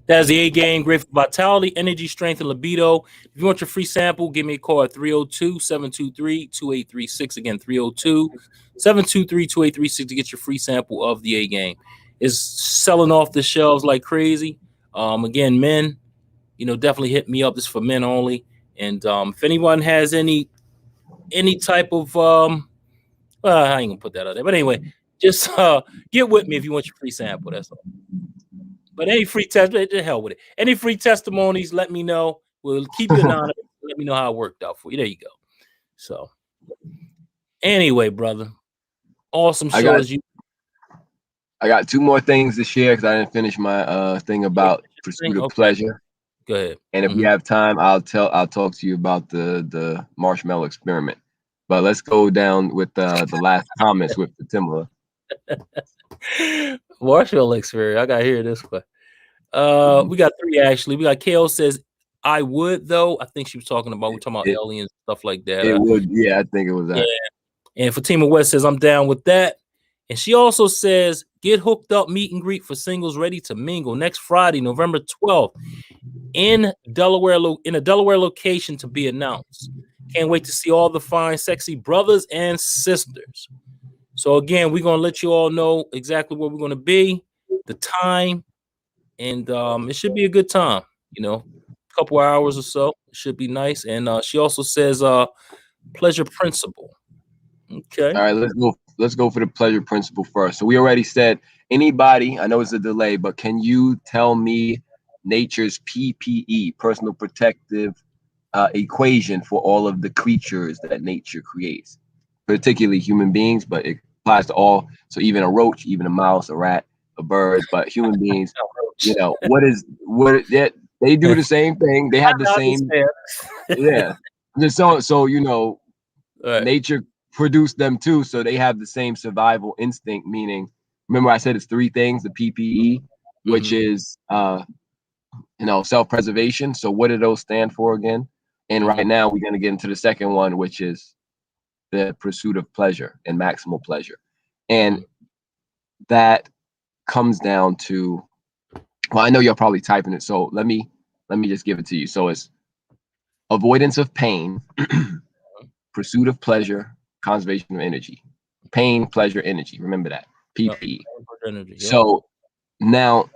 That's the A Game, great for vitality, energy, strength, and libido. If you want your free sample, give me a call at 302-723-2836. Again, 302-723-2836 to get your free sample of the A Game. is selling off the shelves like crazy. Again, men, definitely hit me up. This is for men only. And if anyone has any type of well, I ain't gonna put that out there. But anyway, just get with me if you want your free sample. That's all. But any free test, the hell with it. Any free testimonies, let me know. We'll keep you anonymous. Let me know how it worked out for you. There you go. So anyway, brother, awesome show as you. I got 2 more things to share because I didn't finish my thing about pursuit of pleasure. Go ahead. And if we have time, I'll talk to you about the marshmallow experiment. But let's go down with the last comments with the Timla. Marshmallow experiment. I gotta hear this one. We got 3 actually. We got Kale says, I would though. I think she was talking about aliens, stuff like that. It would, yeah, I think it was that. Yeah. And Fatima West says, I'm down with that. And she also says, get hooked up meet and greet for singles ready to mingle next Friday, November 12th, in a Delaware location to be announced. Can't wait to see all the fine, sexy brothers and sisters. So again, we're gonna let you all know exactly where we're gonna be, the time, and it should be a good time. A couple hours or so. It should be nice. And she also says, pleasure principle. Okay. All right, let's go for the pleasure principle first. So we already said anybody, I know it's a delay, but can you tell me nature's PPE, personal protective equation for all of the creatures that nature creates, particularly human beings, but it applies to all. So even a roach, even a mouse, a rat, a bird, but human beings, what they do the same thing. They have the same, yeah. Just so nature produced them too, so they have the same survival instinct. Meaning, remember I said it's 3 things: the PPE, which is self-preservation. So what do those stand for again? And right now we're going to get into the second one, which is the pursuit of pleasure and maximal pleasure. And that comes down to, well, I know you're probably typing it, so let me just give it to you. So it's avoidance of pain, pursuit of pleasure, conservation of energy. Pain, pleasure, energy. Remember that. PPE. So now,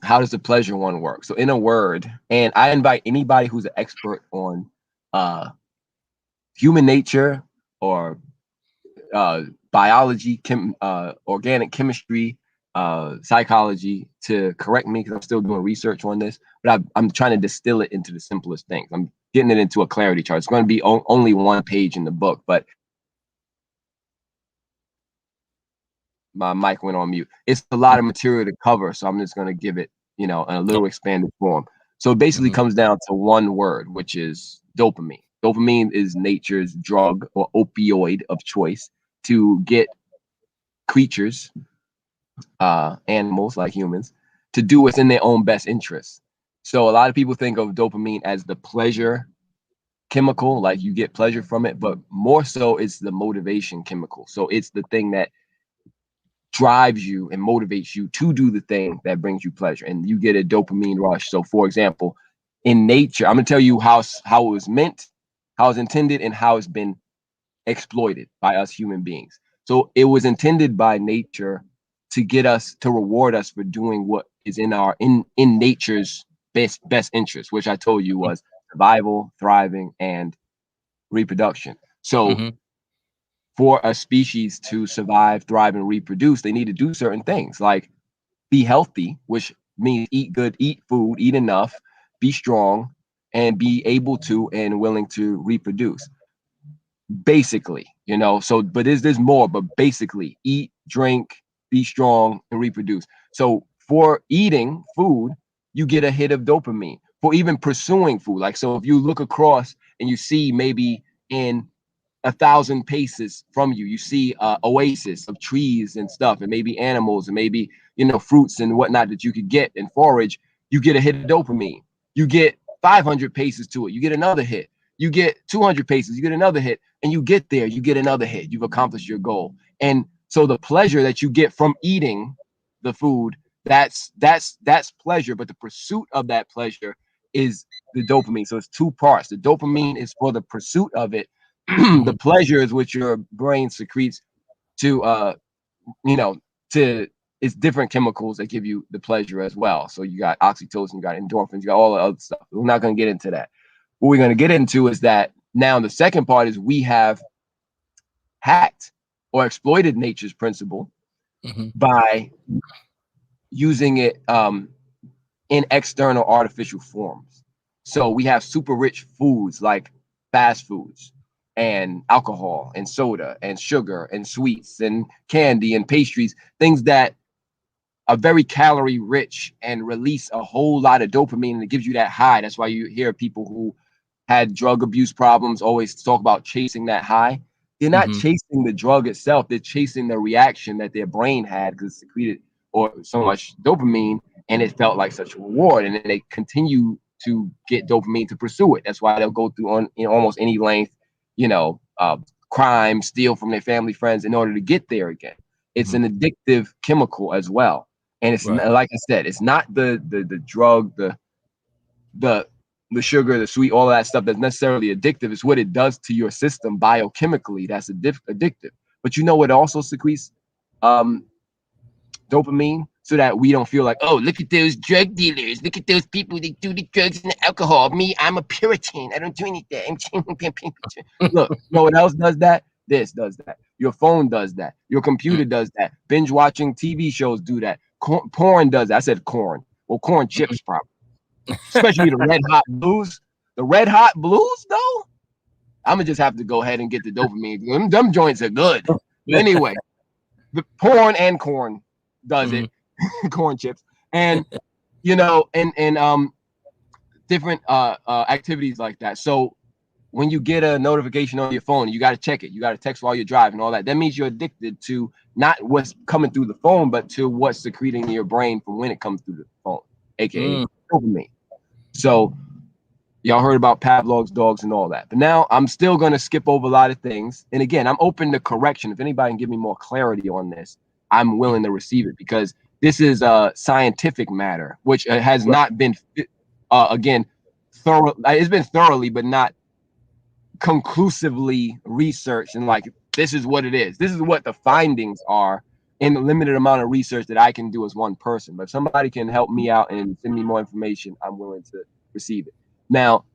how does the pleasure one work? So in a word, and I invite anybody who's an expert on human nature or biology, organic chemistry, psychology to correct me, because I'm still doing research on this, but I'm trying to distill it into the simplest things. I'm getting it into a clarity chart. It's going to be only 1 page in the book, but my mic went on mute. It's a lot of material to cover, so I'm just going to give it, in a little expanded form. So it basically comes down to 1 word, which is dopamine. Dopamine is nature's drug or opioid of choice to get creatures, animals like humans, to do what's in their own best interest. So a lot of people think of dopamine as the pleasure chemical, like you get pleasure from it, but more so it's the motivation chemical. So it's the thing that drives you and motivates you to do the thing that brings you pleasure, and you get a dopamine rush. So for example, in nature, I'm gonna tell you how it was meant, how it's intended, and how it's been exploited by us human beings. So it was intended by nature to get us, to reward us for doing what is in nature's best interest, which I told you was survival, thriving, and reproduction. So for a species to survive, thrive, and reproduce, they need to do certain things like be healthy, which means eat good, eat food, eat enough, be strong, and be able to and willing to reproduce. Basically, so, but there's more, but basically eat, drink, be strong, and reproduce. So for eating food, you get a hit of dopamine. For even pursuing food, like, so if you look across and you see maybe in 1,000 paces from you, you see oasis of trees and stuff, and maybe animals, and maybe fruits and whatnot that you could get and forage, you get a hit of dopamine. You get 500 paces to it, you get another hit. You get 200 paces, you get another hit, and you get there, you get another hit. You've accomplished your goal. And so the pleasure that you get from eating the food, that's pleasure, but the pursuit of that pleasure is the dopamine. So it's 2 parts. The dopamine is for the pursuit of it. The pleasure is what your brain secretes to to it's different chemicals that give you the pleasure as well. So you got oxytocin, you got endorphins, you got all the other stuff. We're not going to get into that. What we're going to get into is that now the second part is we have hacked or exploited nature's principle by using it in external artificial forms. So we have super rich foods like fast foods and alcohol and soda and sugar and sweets and candy and pastries, things that are very calorie rich and release a whole lot of dopamine, and it gives you that high. That's why you hear people who had drug abuse problems always talk about chasing that high. They're not chasing the drug itself, they're chasing the reaction that their brain had because it secreted or so much dopamine and it felt like such a reward, and then they continue to get dopamine to pursue it. That's why they'll go through on almost any length, crime, steal from their family, friends in order to get there again. It's an addictive chemical as well. And it's like I said, it's not the drug, the sugar, the sweet, all of that stuff that's necessarily addictive. It's what it does to your system biochemically that's addictive. But you know what also secretes dopamine, so that we don't feel like, oh, look at those drug dealers, look at those people that do the drugs and the alcohol. Me, I'm a Puritan. I don't do anything. Look, you know what else does that? This does that. Your phone does that. Your computer does that. Binge watching TV shows do that. Porn does that. I said corn. Well, corn chips probably. Especially the red hot blues. The red hot blues, though, I'm gonna just have to go ahead and get the dopamine. Them joints are good. But anyway, the porn and corn does it. Corn chips. And and different activities like that. So when you get a notification on your phone, you got to check it. You got to text while you're driving, all that. That means you're addicted to not what's coming through the phone, but to what's secreting in your brain from when it comes through the phone, aka dopamine. So y'all heard about Pavlov's dogs and all that. But now I'm still going to skip over a lot of things. And again, I'm open to correction. If anybody can give me more clarity on this, I'm willing to receive it, because this is a scientific matter, which has not been, again, thorough. It's been thoroughly, but not conclusively researched. And like, this is what it is. This is what the findings are in the limited amount of research that I can do as one person. But if somebody can help me out and send me more information, I'm willing to receive it. Now,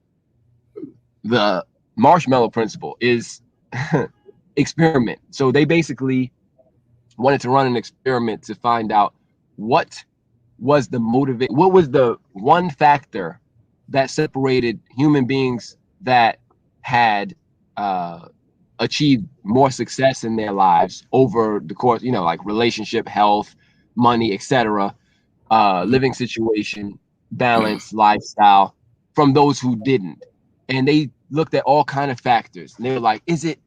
the marshmallow principle is experiment. So they basically wanted to run an experiment to find out what was the one factor that separated human beings that had achieved more success in their lives over the course, like relationship, health, money, etc., living situation, balance, lifestyle, from those who didn't. And they looked at all kind of factors, and they were like, is it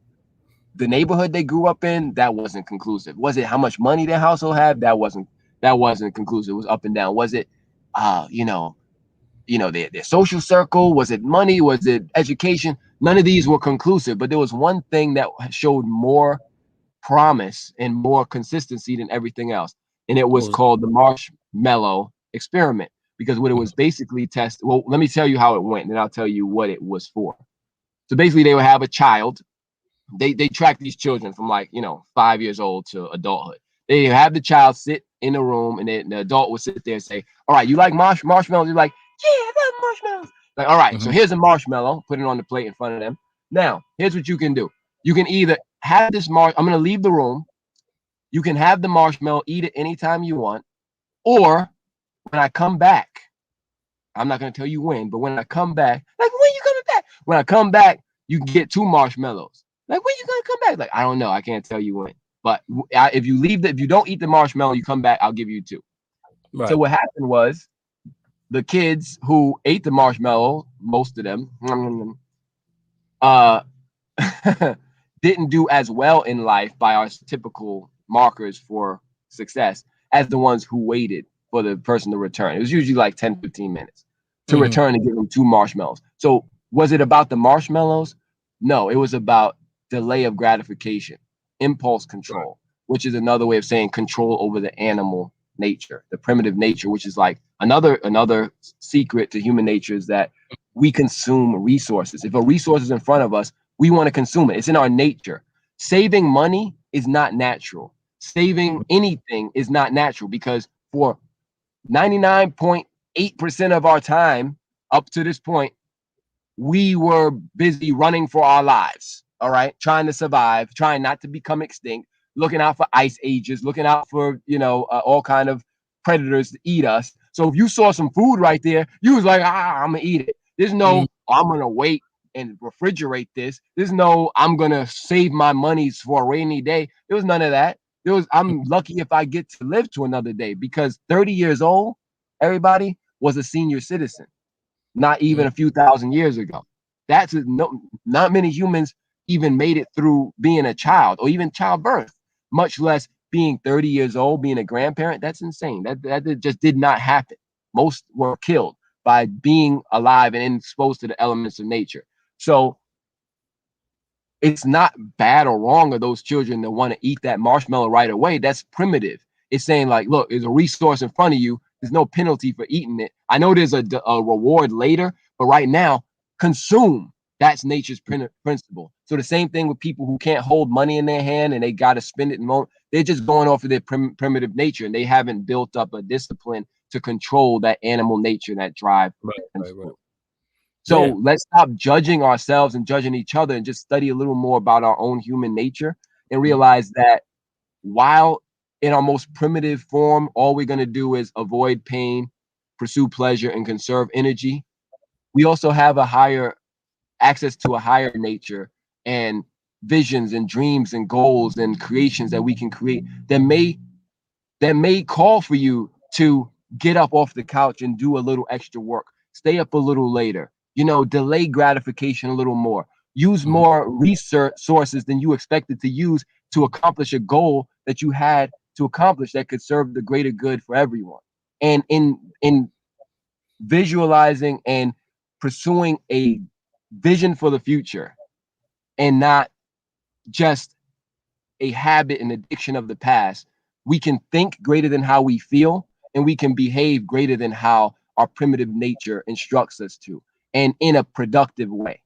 the neighborhood they grew up in? That wasn't conclusive. Was it how much money their household had? That wasn't conclusive. It was up and down. Was it their social circle? Was it money? Was it education? None of these were conclusive, but there was one thing that showed more promise and more consistency than everything else, and it was called the marshmallow experiment. Because what it was basically well, let me tell you how it went, and then I'll tell you what it was for. So basically, they would have a child. They track these children from 5 years old to adulthood. They have the child sit in a room, and then the adult would sit there and say, all right, you like marshmallows? You're like, yeah, I love marshmallows. Like, all right, so here's a marshmallow, put it on the plate in front of them. Now, here's what you can do. You can either have this I'm going to leave the room. You can have the marshmallow, eat it anytime you want, or when I come back, I'm not going to tell you when, but when I come back, like, when you coming back? When I come back, you can get 2 marshmallows. Like, when you going to come back? Like, I don't know. I can't tell you when. But if you don't eat the marshmallow, you come back, I'll give you 2. Right. So what happened was the kids who ate the marshmallow, most of them, didn't do as well in life by our typical markers for success as the ones who waited for the person to return. It was usually like 10, 15 minutes to return and give them 2 marshmallows. So was it about the marshmallows? No, it was about delay of gratification, impulse control, which is another way of saying control over the animal nature, the primitive nature, which is like another secret to human nature, is that we consume resources. If a resource is in front of us, we want to consume it. It's in our nature. Saving money is not natural. saving anything is not natural, because for 99.8% of our time up to this point, we were busy running for our lives, all right, trying to survive, trying not to become extinct, looking out for ice ages, looking out for, all kind of predators to eat us. So if you saw some food right there, you was like, I'm gonna eat it. There's no, I'm gonna wait and refrigerate this. There's no, I'm gonna save my monies for a rainy day. There was none of that. I'm lucky if I get to live to another day, because 30 years old, everybody was a senior citizen, not even a few thousand years ago. Not many humans even made it through being a child or even childbirth, much less being 30 years old, being a grandparent. That's insane. That just did not happen. Most were killed by being alive and exposed to the elements of nature. So it's not bad or wrong of those children that want to eat that marshmallow right away. That's primitive. It's saying, like, look, there's a resource in front of you. There's no penalty for eating it. I know there's a reward later, but right now, consume. That's nature's principle. So the same thing with people who can't hold money in their hand and they got to spend it in moment. They're just going off of their primitive nature, and they haven't built up a discipline to control that animal nature, that drive. Right. So let's stop judging ourselves and judging each other, and just study a little more about our own human nature, and realize that while in our most primitive form, all we're going to do is avoid pain, pursue pleasure, and conserve energy, we also have access to a higher nature and visions and dreams and goals and creations that we can create that may call for you to get up off the couch and do a little extra work, stay up a little later, delay gratification a little more, use more resources than you expected to use to accomplish a goal that you had to accomplish that could serve the greater good for everyone. And in visualizing and pursuing a vision for the future, and not just a habit and addiction of the past, we can think greater than how we feel, and we can behave greater than how our primitive nature instructs us to, and in a productive way.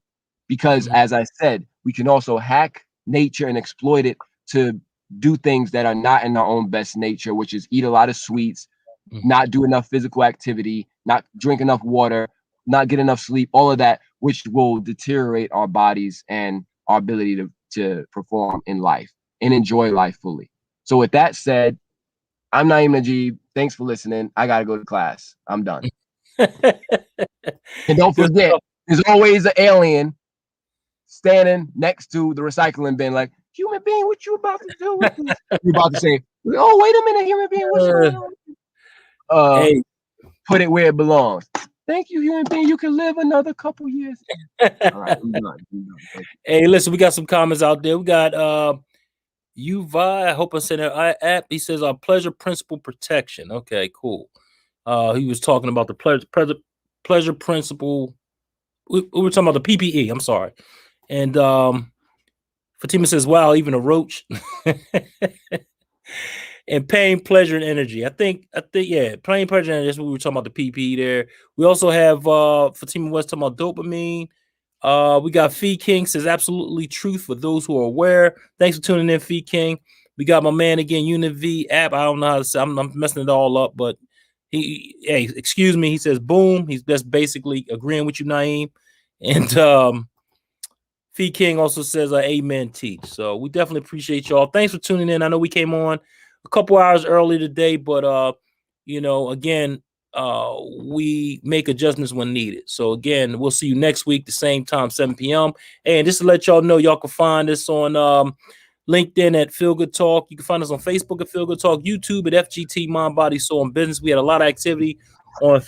Because as I said, we can also hack nature and exploit it to do things that are not in our own best nature, which is eat a lot of sweets, not do enough physical activity, not drink enough water, not get enough sleep, all of that, which will deteriorate our bodies and our ability to perform in life and enjoy life fully. So with that said, I'm Naeem Najib. Thanks for listening. I got to go to class. I'm done. And don't forget, there's always an alien standing next to the recycling bin, like, human being, what you about to do with this? You're about to say, oh, wait a minute, human being, what's going on? Hey. Put it where it belongs. Thank you, human being. You can live another couple years. All right, I'm done. Hey, listen, we got some comments out there. We got Uvi, I hope I said that app. He says our pleasure principle protection. Okay, cool. He was talking about the pleasure principle. We were talking about the PPE. I'm sorry. And Fatima says, wow, even a roach. And pain, pleasure, and energy. I think, yeah, pain, pleasure, and that's what we were talking about, the PPE there. We also have Fatima West talking about dopamine. We got Fee King says absolutely truth for those who are aware. Thanks for tuning in, Fee King. We got my man again, UniV app. I don't know how to say, I'm messing it all up, but hey, excuse me. He says boom. That's basically agreeing with you, Naeem. And Fee King also says amen, teach. So we definitely appreciate y'all. Thanks for tuning in. I know we came on a couple hours early today, but again, we make adjustments when needed. So again, we'll see you next week, the same time, 7 p.m. And just to let y'all know, y'all can find us on LinkedIn at Feel Good Talk. You can find us on Facebook at Feel Good Talk, YouTube at FGT Mind, Body, Soul, and Business. We had a lot of activity on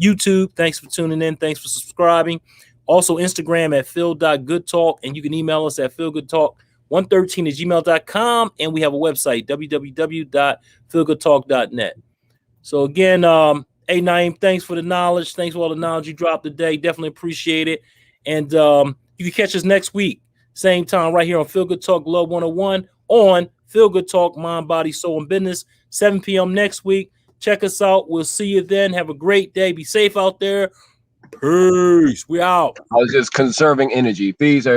YouTube. Thanks for tuning in. Thanks for subscribing. Also, Instagram at Phil.GoodTalk, and you can email us at philgoodtalk113@gmail.com, and we have a website, www.philgoodtalk.net. So again, hey, Naeem, thanks for the knowledge. Thanks for all the knowledge you dropped today. Definitely appreciate it. And you can catch us next week, same time, right here on Feel Good Talk Love 101 on Feel Good Talk Mind, Body, Soul, and Business, 7 p.m. next week. Check us out. We'll see you then. Have a great day. Be safe out there. Peace. We out. I was just conserving energy. Peace, everybody.